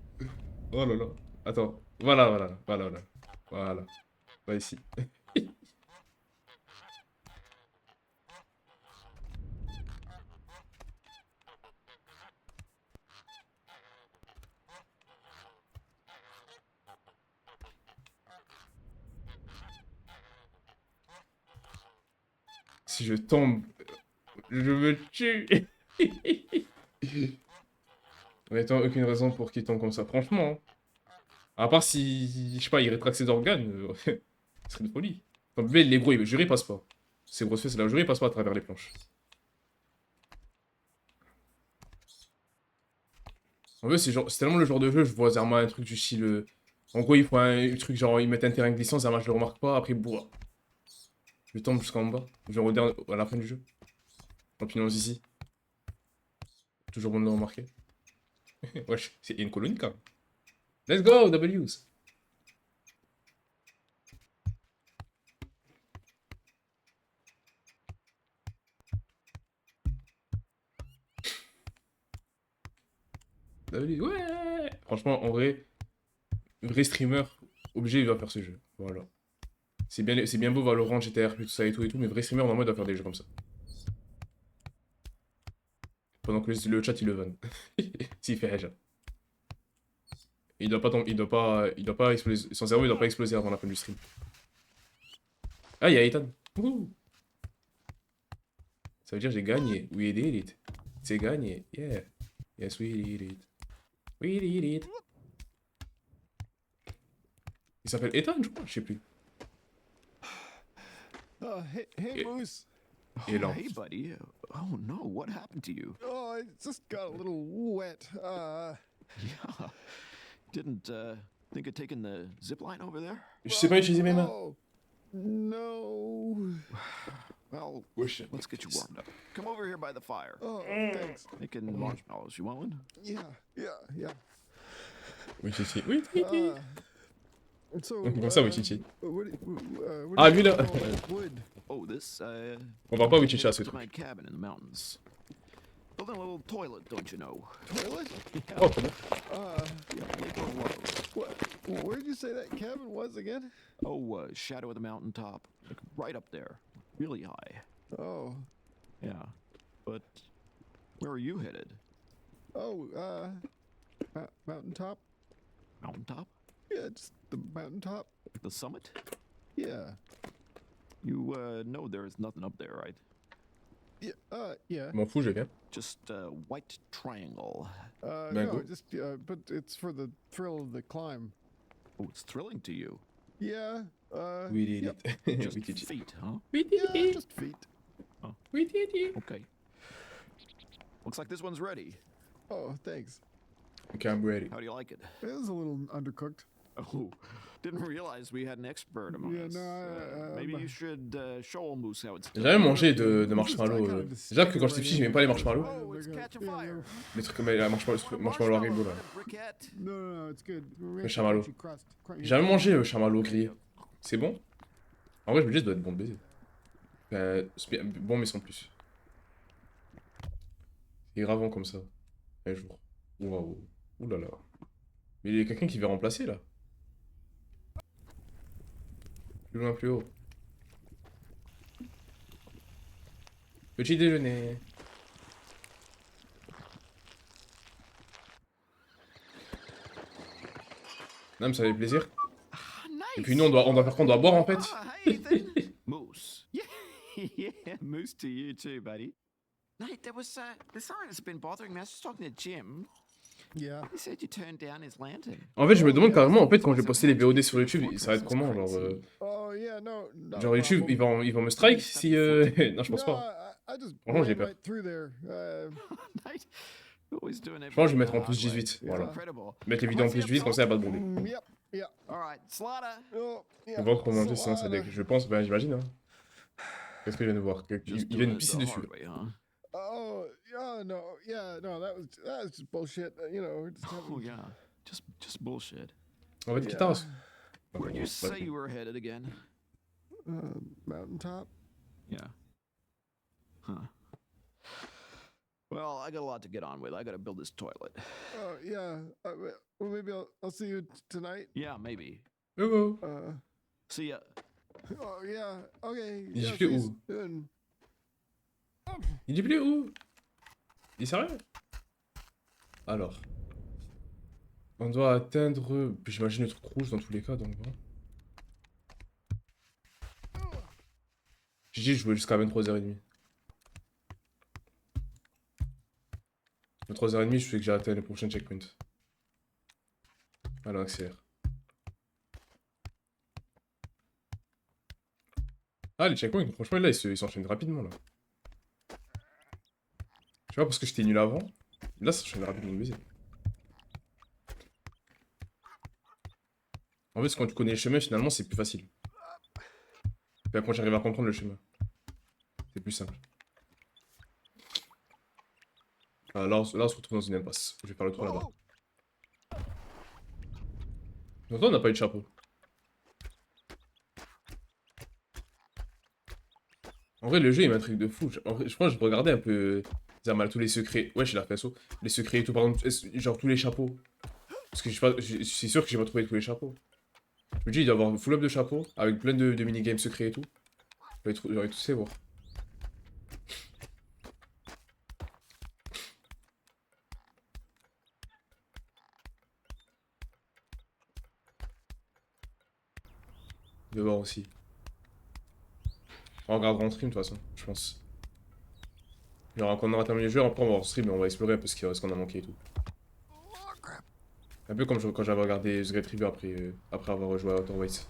Oh là là. Attends. Voilà, voilà, voilà, voilà. Voilà. Va ici. Si je tombe, je me tue. Honnêtement, aucune raison pour qu'il tombe comme ça, franchement. Hein. À part si, je sais pas, il rétracte ses organes, ce serait une folie. Comme mais les gros, le jury passe pas. Ces grosses fesses là, le jury passe pas à travers les planches. En fait, c'est tellement le genre de jeu, je vois Zerma un truc du style. En gros, ils font un truc genre, ils mettent un terrain glissant, Zerma, je le remarque pas, après, boum. Je tombe jusqu'en bas, genre à la fin du jeu. Champignons ici. Toujours bon de le remarquer. Wesh, c'est une colonie quand même. Let's go, W's. W, ouais. Franchement, en vrai streamer, obligé, il va faire ce jeu. Voilà. C'est bien beau Valorant, GTR, tout ça et tout, mais vrai streamer, normalement, il doit faire des jeux comme ça. Pendant que le chat, il le vanne. S'il fait Haja. Il doit pas tomber, il doit pas exploser, son cerveau, il doit pas exploser avant la fin du stream. Ah, il y a Ethan. Wouhou. Ça veut dire j'ai gagné. We did it. C'est gagné. Yeah. Yes, we did it. We did it. Il s'appelle Ethan, je crois, je sais plus. Hey, Moose. Et là. Hey, buddy. Oh no, what happened to you? Oh, I just got a little wet. Yeah. Didn't think of taking the zip line over there? Je sais pas utiliser mes mains. Oh, no. Well, Wesh. let's get you warmed up. Come over here by the fire. Oh, thanks. Making marshmallows. You want one? Yeah. Oui, Chichi. Oui, Chichi. So, Comme ça, oui, Chichi. what Ah, do lui you là. call that wood? Oh, this, On va pas oui, Chichi à ce to truc. my cabin in the mountains. Building a little toilet, don't you know? Toilet? Oh, trop bien. Labor of love. What? Where'd you say that cabin was again? Oh, shadow of the mountaintop. Like right up there. Really high. Oh, Yeah. But where are you headed? oh, mountaintop. Mountaintop? Yeah, just the mountaintop. The summit? Yeah. You, know there's nothing up there, right? Yeah. Je m'en fous, je viens. Just a white triangle. No, Mango. just, but it's for the thrill of the climb. Oh, it's thrilling to you. Yeah. We did yep. it. Just We did it. feet, huh? We did Yeah, it. just feet. We did it. Okay. Looks like this one's ready. Oh, thanks. Okay, I'm ready. How do you like it? It was a little undercooked. Oh, didn't realize we had an expert among Yeah, us. no, Maybe you should show Moose how it's J'ai done. jamais mangé de marshmallow. Déjà que quand j'étais petit, j'aimais pas les marshmallows. Oh, it's catching fire. Les trucs comme la marshmallow Haribo là. Briquette. No, it's good. Le chamallow. Crunchy. J'ai jamais mangé chamallow grillé. C'est bon? En vrai, je me dis, ça doit être bon de baiser. C'est bien, bon, mais sans plus. C'est gravant comme ça. Un jour. Waouh. Ouh là là. Mais il y a quelqu'un qui veut remplacer là. Plus loin, plus haut. Petit déjeuner. Non, mais ça fait plaisir. Et puis nous, on doit faire quoi? On doit boire en fait. Ah, hey, Ethan. Moose. Yeah, Moose to you too, buddy. Nate, there's something that's been bothering me. I was just talking to Jim. Yeah. He said you turned down his lantern. En fait, je me demande carrément, en fait, quand je vais poster les VOD sur YouTube, ça va être comment? Oh yeah, no. not Genre a YouTube, problem. ils vont me strike si. Non, je pense No, pas. I just Franchement, j'ai ran peur. right through there. Nate, always doing Je pense que je vais everything mettre en the plus hard way. 18. It's Voilà. incredible. Mettre les vidéos en plus 18, comme ça, y'a pas de bruit. Yep. Yeah. All right, Slaughter. Oh, yeah. On va comment manger sinon ça Slaughter. deck. Je pense, ben j'imagine. Hein. Qu'est-ce que je viens de voir? Just Il vient doing de it pisser the dessus. hard way, huh? Oh yeah, no, yeah, no. That was just bullshit. You know, we're just Oh having. yeah, just bullshit. On va être guitare. Where'd you say you were headed again? Mountaintop. Yeah. Huh. Well, I got a lot to get on with. I got to build this toilet. Oh yeah. Well, maybe I'll see you tonight. Yeah, maybe. Oh, See ya. Oh yeah. Okay. Il yeah, fait see you où? soon. il dit plus où? Il est sérieux? Alors. On doit atteindre. Puis j'imagine le truc rouge dans tous les cas, donc bon. J'ai dit, je jouais jusqu'à 23h30. 23h30, je sais que j'ai atteint le prochain checkpoint. Allez, on accélère. Ah, les checkpoints, franchement, là, ils s'enchaînent rapidement, là. Tu vois, parce que j'étais nul avant. Là, ça s'enchaîne rapidement, baiser. En fait, quand tu connais le chemin, finalement, c'est plus facile. Puis quand j'arrive à comprendre le chemin. C'est plus simple. Ah, là, on se retrouve dans une impasse. Je vais faire le tour là-bas. Longtemps, on n'a pas eu de chapeau. En vrai, le jeu, il m'intrigue de fou. En vrai, je crois que je regardais un peu... Zermal, tous les secrets. Ouais, j'ai la fait les secrets et tout. Par exemple, genre tous les chapeaux. Parce que c'est sûr que j'ai pas trouvé tous les chapeaux. Je me dis, il doit y avoir une full up de chapeaux. Avec plein de minigames secrets et tout. J'aurais tous ces voir. Il doit y avoir aussi. On regardera en stream de toute façon, je pense. Genre, quand on aura terminé le jeu, après on va en stream et on va explorer un peu ce qu'on a manqué et tout. Un peu comme quand j'avais regardé The Great Review après avoir joué à Outer Wilds.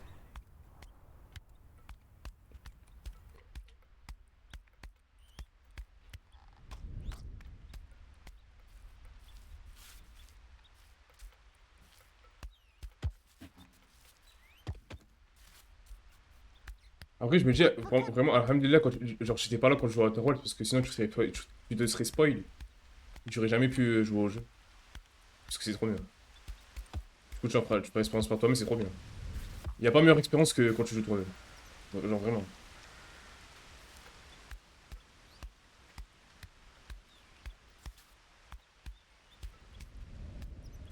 Après, je me dis, vraiment, alhamdoulilah, genre, j'étais pas là quand je jouais à Outer Worlds, parce que sinon, tu te serais spoil. J'aurais jamais pu jouer au jeu. Parce que c'est trop bien. Du coup, tu prends l'expérience par toi, mais c'est trop bien. Y a pas meilleure expérience que quand tu joues toi-même. Genre, vraiment.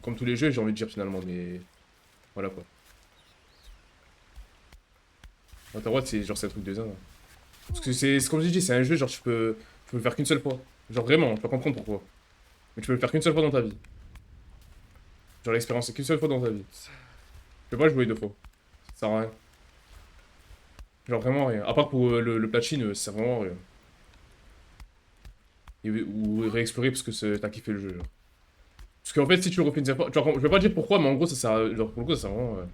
Comme tous les jeux, j'ai envie de dire finalement, mais... Voilà quoi. Outer Worlds, c'est genre, c'est un truc de dingue. Hein. Parce que c'est comme je dis, c'est un jeu, genre, tu peux le faire qu'une seule fois. Genre, vraiment, tu peux comprendre pourquoi. Mais tu peux le faire qu'une seule fois dans ta vie. Genre, l'expérience, c'est qu'une seule fois dans ta vie. Tu peux pas jouer deux fois. Ça sert à rien. Genre, vraiment rien. À part pour le platine, ça sert vraiment à rien. Ou réexplorer parce que t'as kiffé le jeu, genre. Parce qu'en fait, si tu le refais une fois, genre, je vais pas dire pourquoi, mais en gros, ça sert, genre, pour le coup, ça sert vraiment.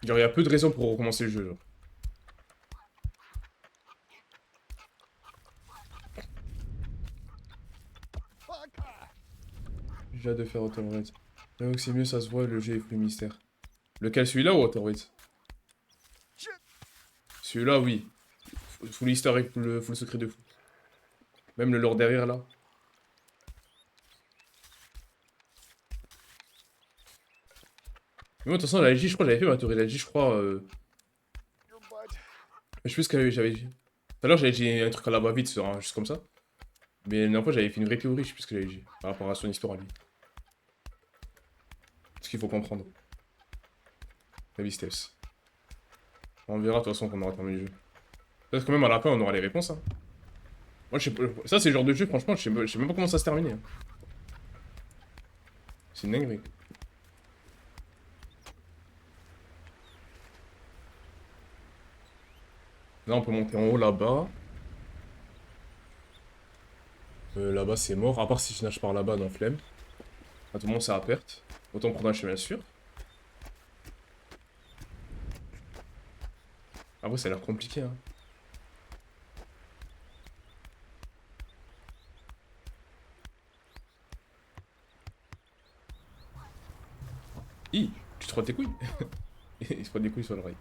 Genre, il y a peu de raisons pour recommencer le jeu, genre. J'ai hâte de faire Outer Worlds. J'avoue que c'est mieux, ça se voit, le jeu est plus mystère. Lequel, celui-là ou Outer Worlds? Celui-là, oui. Full easter egg, full secret de fou. Même le lore derrière, là. Mais moi, de toute façon, la LG, je crois que j'avais fait ma théorie de la LG, je crois. Je sais plus ce que j'avais dit. Tout à l'heure, j'avais dit un truc à la va-vite, juste comme ça. Mais la dernière fois, j'avais fait une vraie théorie, je sais plus ce que j'avais dit. Par rapport à son histoire à lui. Ce qu'il faut comprendre. Baby steps. On verra de toute façon quand on aura terminé le jeu. Peut-être que même à la fin, on aura les réponses. Hein. Moi, je sais pas. Ça, c'est le genre de jeu, franchement, je sais même pas comment ça se termine. Hein. C'est une dinguerie. Là, on peut monter en haut là-bas. Là-bas, c'est mort. À part si je nage par là-bas dans flemme. À tout le monde, c'est à perte. Autant prendre un chemin sûr. Après, ça a l'air compliqué. Hein. Tu te frottes tes couilles. Il se frotte des couilles sur l'oreille.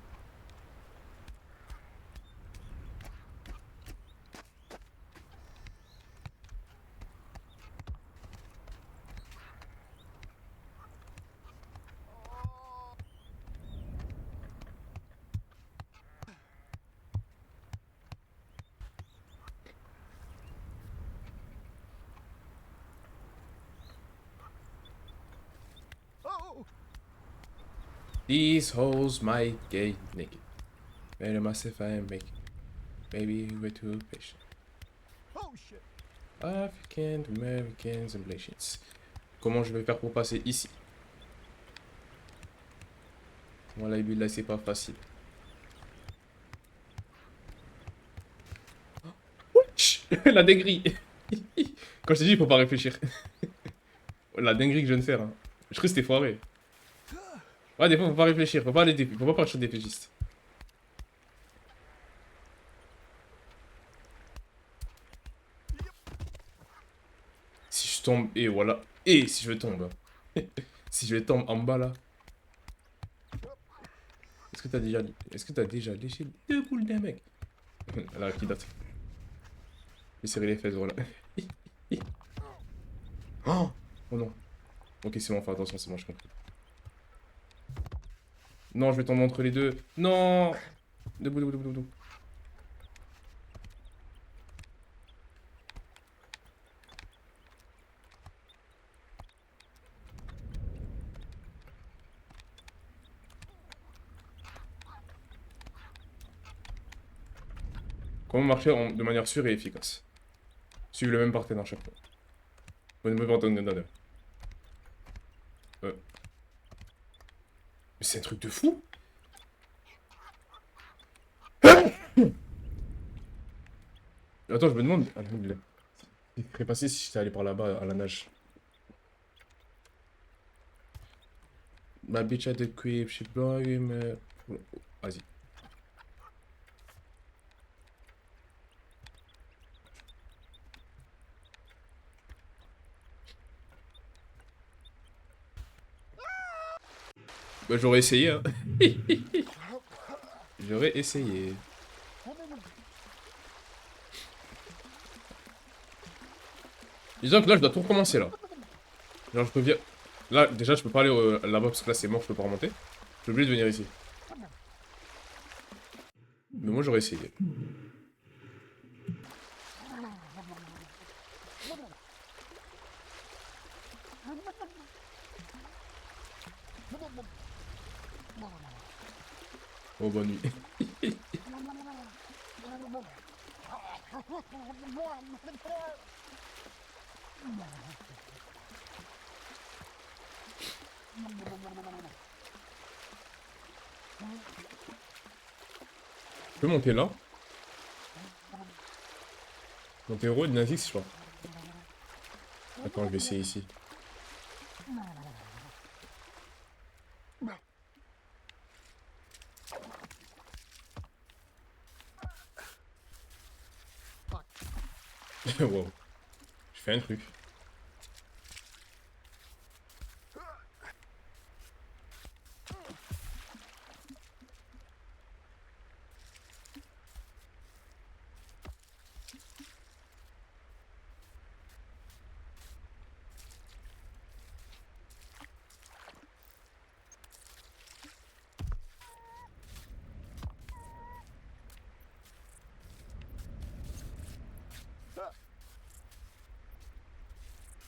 Oh! These hoes might get naked. Very massive I make. Maybe we're too patient. Oh shit! African Americans and Blasians. Comment je vais faire pour passer ici? Voilà, là, c'est pas facile. Wesh. La dinguerie. Quand je t'ai dit, il faut pas réfléchir. La dinguerie que je viens de faire. Hein. Je crois que c'était foiré. Ouais, des fois, faut pas réfléchir. Faut pas partir des pégistes. Si je tombe, et voilà. Et si je tombe. Si je tombe en bas là. Est-ce que t'as déjà léché deux boules d'un mec? Là, qui date. J'ai serré les fesses, voilà. Oh, oh non. Ok, c'est bon, fais attention, c'est bon, je comprends. Non, je vais tomber entre les deux. Non. Debout, debout, debout, debout. Comment marcher de manière sûre et efficace? Suivre le même partenaire chaque fois. Mais c'est un truc de fou. Attends, je me demande. Qu'est-ce qui serait passé si j'étais allé par là-bas à la nage? Ma bitch a de creep, je sais pas, mais. Vas-y. Bah, j'aurais essayé, hein. J'aurais essayé. Disons que là, je dois tout recommencer, là. Genre, je peux venir... Là, déjà, je peux pas aller là-bas, parce que là, c'est mort, je peux pas remonter. Je suis obligé de venir ici. Mais moi, j'aurais essayé. Oh, bonne nuit. Je peux monter là. Monter héros de Nazix, je crois. Attends, je vais essayer ici. Wow. Je fais un truc.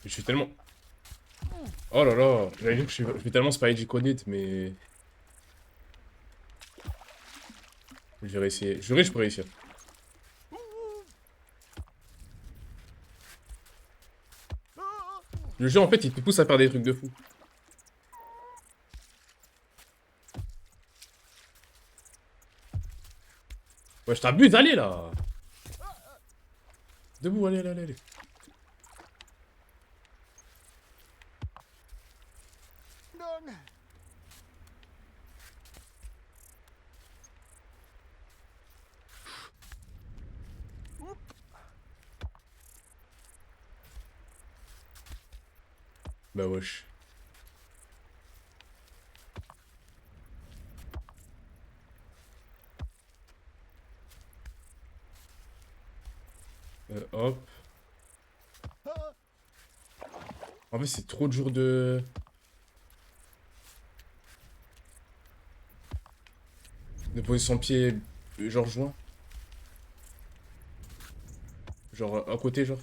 Je suis tellement... Oh là là, j'allais dire que je suis tellement Spidey connect, mais... Je vais réessayer. Je jurais que je peux réussir. Le jeu, en fait, il te pousse à faire des trucs de fou. Ouais, je t'abuse, allez, là. Debout, allez, allez, allez, allez. Bah wesh. Hop. En fait, c'est trop de jours de... De poser son pied, genre joint. Genre à côté, genre.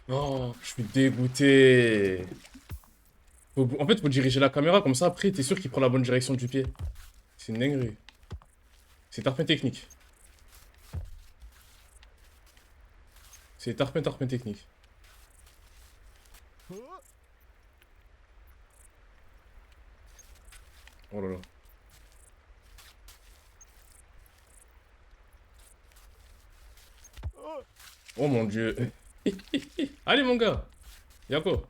Oh, je suis dégoûté. En fait, faut diriger la caméra, comme ça, après, t'es sûr qu'il prend la bonne direction du pied. C'est une dinguerie. C'est tarpin technique. C'est tarpin technique. Oh là là. Oh mon dieu. Allez mon gars. Y'a quoi?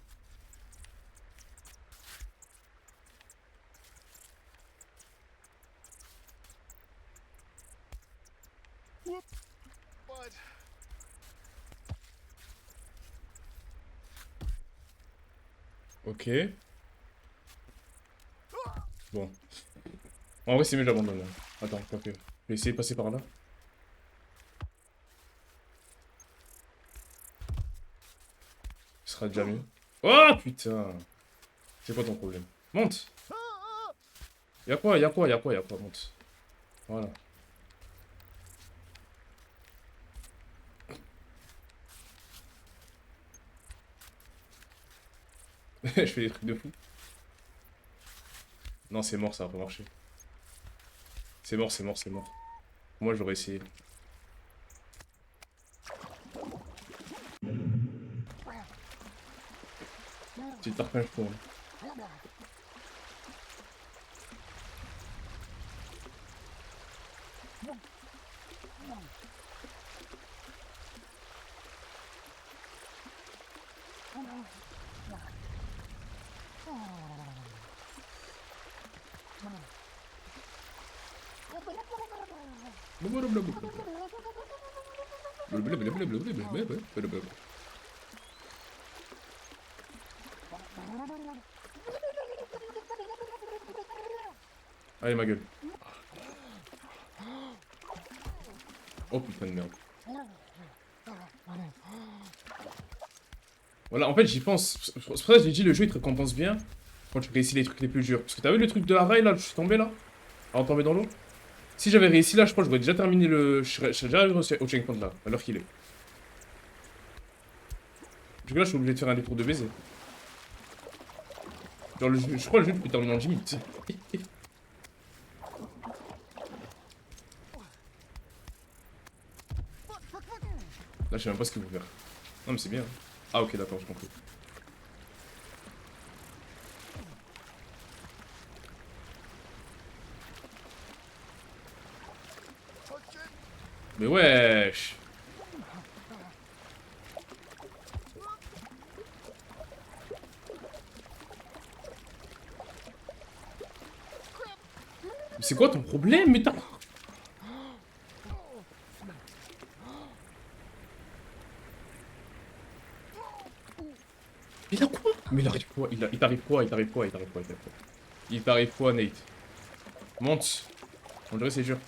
Ok. Bon. En vrai, c'est mieux, j'abandonne. Attends, ok. Je vais essayer de passer par là. Ce sera déjà mieux. Oh putain. C'est quoi ton problème? Monte. Y'a quoi, y'a quoi, y'a quoi, y'a quoi, monte. Voilà. Je fais des trucs de fou. Non, c'est mort, ça va pas marcher. C'est mort, c'est mort, c'est mort. Moi, j'aurais essayé. Petit tarpin, je crois. Allez, ma gueule. Oh putain de merde. Voilà, en fait, j'y pense. C'est pour ça que j'ai dit, le jeu, il te récompense bien quand tu réussis les trucs les plus durs. Parce que t'as vu le truc de la rail, là, je suis tombé, là? Avant de tomber dans l'eau? Si j'avais réussi, là, je crois que j'aurais déjà terminé le... Je serais déjà arrivé au checkpoint, là, à l'heure qu'il est. Du coup, là, je suis obligé de faire un détour de baiser. Genre, je crois que le jeu, tu peux terminer en 10 minutes. Là, je sais même pas ce qu'il faut faire. Non, mais c'est bien. Ah, ok, d'accord, je comprends. Mais wesh! Mais c'est quoi ton problème, mais t'as... Il a quoi? Mais il arrive quoi? Il t'arrive quoi? Il t'arrive quoi? Il t'arrive quoi? Il t'arrive quoi? Il t'arrive quoi, Nate? Monte. On dirait c'est dur.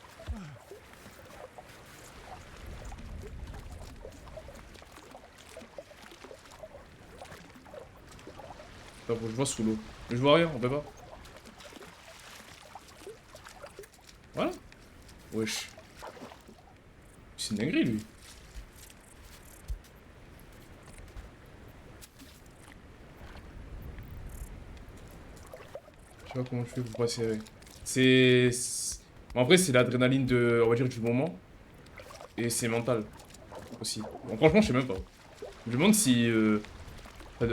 Attends, faut que je vois sous l'eau. Mais je vois rien, on peut pas. Voilà. Wesh. C'est une dinguerie, lui. Je sais pas comment je fais pour passer. En vrai, c'est l'adrénaline de, on va dire, du moment. Et c'est mental aussi. Bon, franchement, je sais même pas. Je me demande si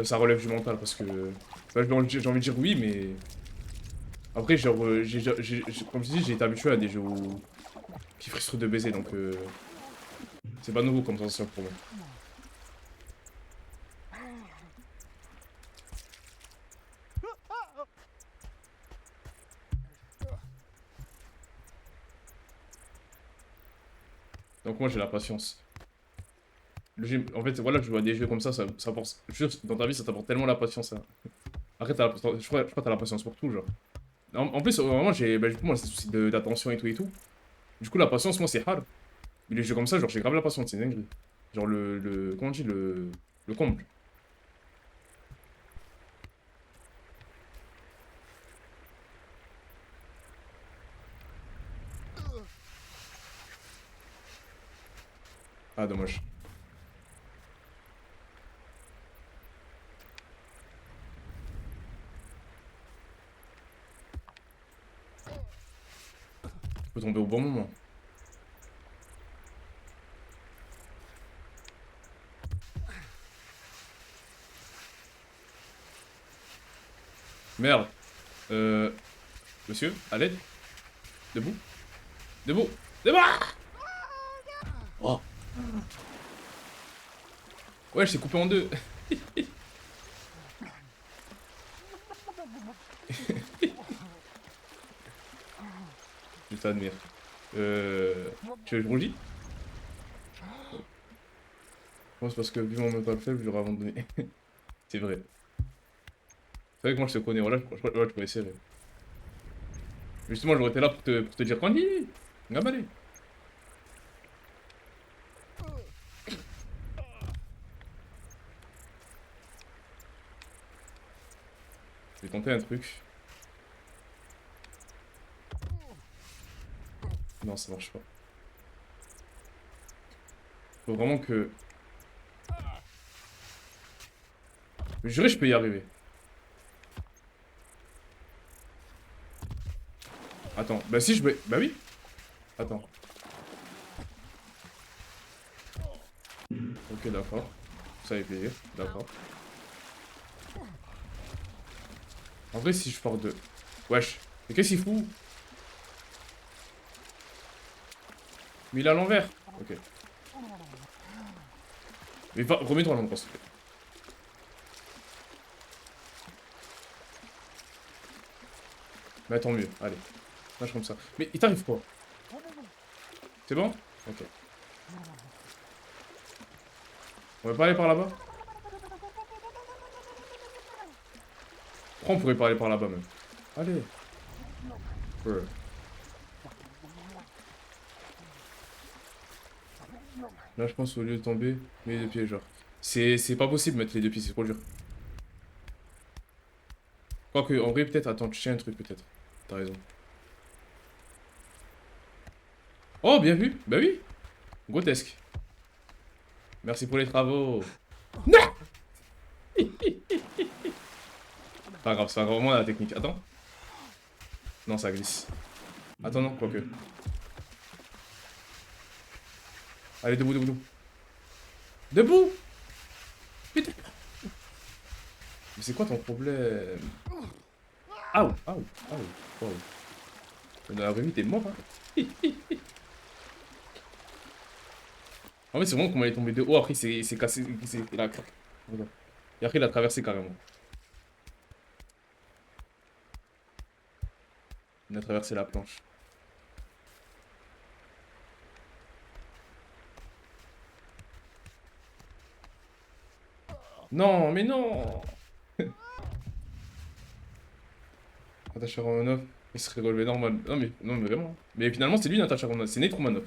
ça relève du mental parce que. Bah, j'ai envie de dire oui, mais. Après, genre, comme je dis, j'ai été habitué à des jeux qui frustrent de baiser donc. C'est pas nouveau comme sensation pour moi. Donc, moi, j'ai la patience. En fait, voilà, je joue à des jeux comme ça apporte. Je suis sûr, dans ta vie, ça t'apporte tellement la patience. Hein. Après, je crois que t'as la patience pour tout, genre. En plus, vraiment, bah, du coup, moi, c'est souci d'attention et tout et tout. Du coup, la patience, moi, c'est hard. Mais les jeux comme ça, genre, j'ai grave la patience, c'est dingue. Genre, comment on dit, le comble. Ah, dommage. Faut tomber au bon moment. Merde. Monsieur, à l'aide. Debout. Debout. Debout. Oh. Ouais, je t'ai coupé en deux. Je t'admire. Tu veux que je rougis? Moi, c'est parce que vu mon mental faible, je l'aurais abandonné. C'est vrai. C'est vrai que moi, je te connais. Voilà, je pourrais essayer. Mais justement, j'aurais été là pour te dire Candy. Gambalé. Je vais tenter un truc. Non, ça marche pas. Faut vraiment que... Je jurais, je peux y arriver. Attends, bah si je vais... Bah oui. Attends. Ok, d'accord. Ça fait plaisir, d'accord. En vrai, si je pars de... Wesh. Mais qu'est-ce qu'il fout? Mais il est à l'envers. Ok. Mais remets-toi à l'endroit, s'il te plaît. Mais tant mieux, allez. Lâche comme ça. Mais il t'arrive quoi? C'est bon? Ok. On va pas aller par là-bas? Pourquoi on pourrait pas aller par là-bas même? Allez. Ouais. Là, je pense au lieu de tomber, mets les deux pieds, genre. C'est pas possible de mettre les deux pieds, c'est trop dur. Quoique, en vrai, peut-être, attends, tu tiens un truc, peut-être. T'as raison. Oh, bien vu! Bah oui! Grotesque. Merci pour les travaux. Non! Pas grave, c'est pas vraiment la technique. Attends. Non, ça glisse. Attends, non, quoique. Allez, debout, debout, debout. Debout! Putain! Mais c'est quoi ton problème? Aouh, aouh, aouh, aouh. Dans la vraie vie, t'es mort, hein? En fait, c'est vraiment comment il est tombé de haut. Après, c'est cassé. Il a... Et après, il a traversé carrément. Il a traversé la planche. Non, mais non! Natasha Romanoff, il serait relevé normal. Non, mais vraiment. Mais finalement, c'est lui, Natasha Romanoff. C'est Nate Romanoff.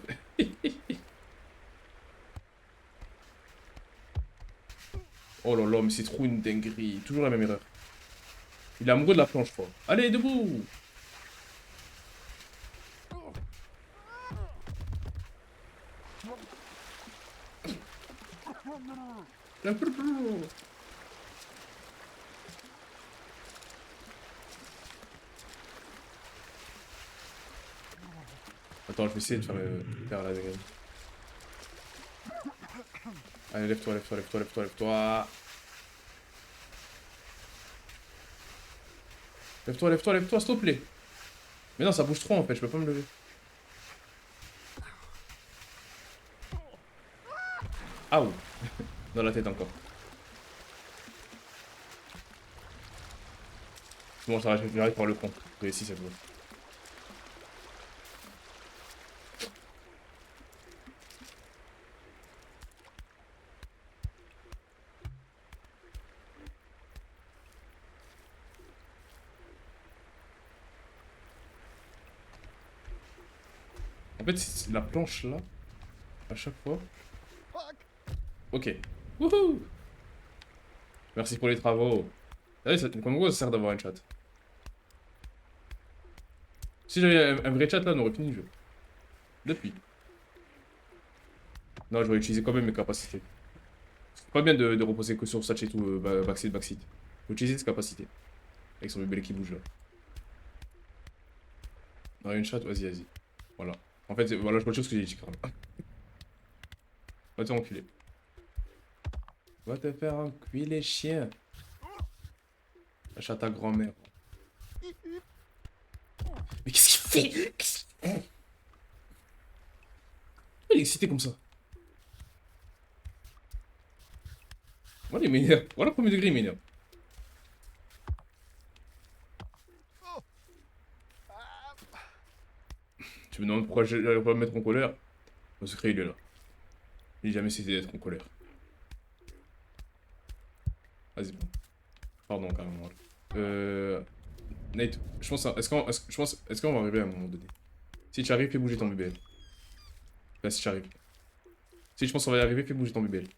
Oh là là, mais c'est trop une dinguerie. Toujours la même erreur. Il est amoureux de la planche, je crois. Allez, debout! Attends, je vais essayer de faire la dégâts. Allez, lève-toi, lève-toi, lève-toi, lève-toi, lève-toi. Lève-toi, lève-toi, lève-toi, s'il te plaît. Mais non, ça bouge trop en fait, je peux pas me lever. Ah ou dans la tête encore. Bon, ça va, je vais arriver par le pont. J'ai réussi cette fois. En fait, c'est la planche là, à chaque fois. Fuck! Ok. Wouhou! Merci pour les travaux. Ah oui, comme quoi ça sert d'avoir une chat. Si j'avais un vrai chat là, on aurait fini le jeu. Depuis. Non, je vais utiliser quand même mes capacités. C'est pas bien de reposer que sur Satch et tout, backseat, backseat. Faut utiliser ses capacités. Avec son bébé qui bouge là. On a une chat, vas-y, vas-y. Voilà. En fait, voilà, je vois chose que j'ai dit quand même. Va te enculer. Va te faire enculer, chien. La chatte à grand-mère. Mais qu'est-ce qu'il fait? Il est excité comme ça. Voilà, il m'énerve. Voilà, premier degré, il m'énerve. Tu me demandes pourquoi j'arrive pas à me mettre en colère? Mon secret, il est là. Il n'a jamais cessé d'être en colère. Vas-y, bon. Pardon, carrément. Nate, je pense, est-ce qu'on va arriver à un moment donné? Si tu arrives, fais bouger ton BBL. Enfin, si tu arrives. Si je pense qu'on va y arriver, fais bouger ton BBL.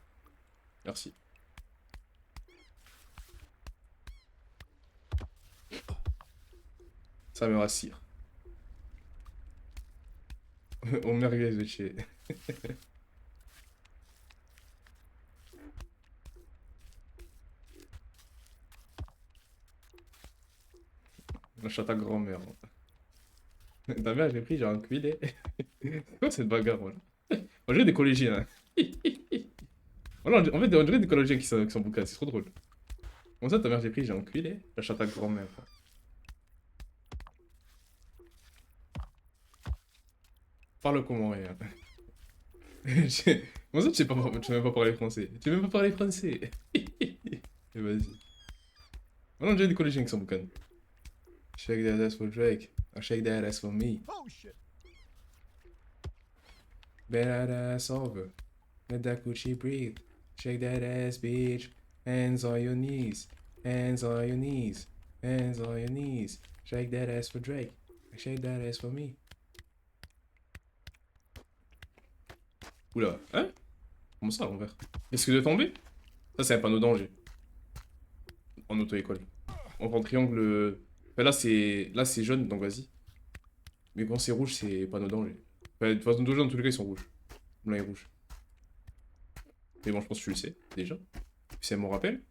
Merci. Ça me rassure. On merguez de chez. La chatte à grand-mère. Ta mère, j'ai pris, j'ai enculé. C'est quoi cette bagarre, voilà? On dirait des collégiens. Hein. Voilà, en fait, on dirait des collégiens qui sont boucans, c'est trop drôle. Comment ça, ta mère, j'ai pris, j'ai enculé? La chatte à grand-mère. Parle comment, rien. Comment ça, tu sais même pas parler français? Tu sais même pas parler français? Et vas-y. Voilà, on dirait des collégiens qui sont boucans. Shake that ass for Drake. Or shake that ass for me. Oh shit! Bend that ass over. Let that coochie breathe. Shake that ass, bitch. Hands on your knees. Hands on your knees. Hands on your knees. Shake that ass for Drake. Shake that ass for me. Oula, hein? Comment ça, à l'envers? Risque de tomber? Ça, c'est un panneau danger. En auto-école. On prend triangle. Enfin, là, c'est jaune, donc vas-y. Mais quand c'est rouge, c'est panneau danger. Enfin, de toute façon, dans tous les cas, ils sont rouges. Blanc et rouge. Mais bon, je pense que tu le sais, déjà. C'est mon rappel.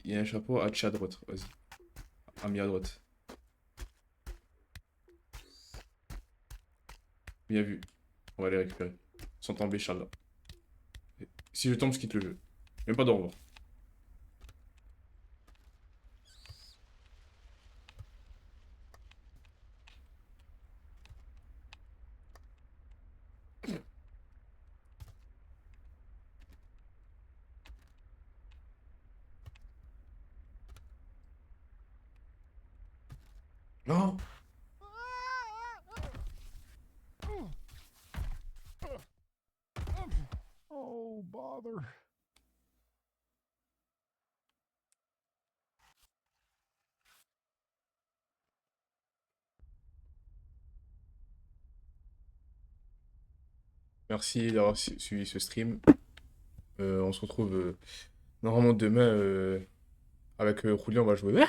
Il y a un chapeau à à droite, vas-y. À mi à droite. Bien vu. On va les récupérer. Sans tomber, Inch'Allah. Si je tombe, je quitte le jeu. Même pas de revoir. Non! Oh, bother. Merci d'avoir suivi ce stream. On se retrouve normalement demain Avec Julian, on va jouer.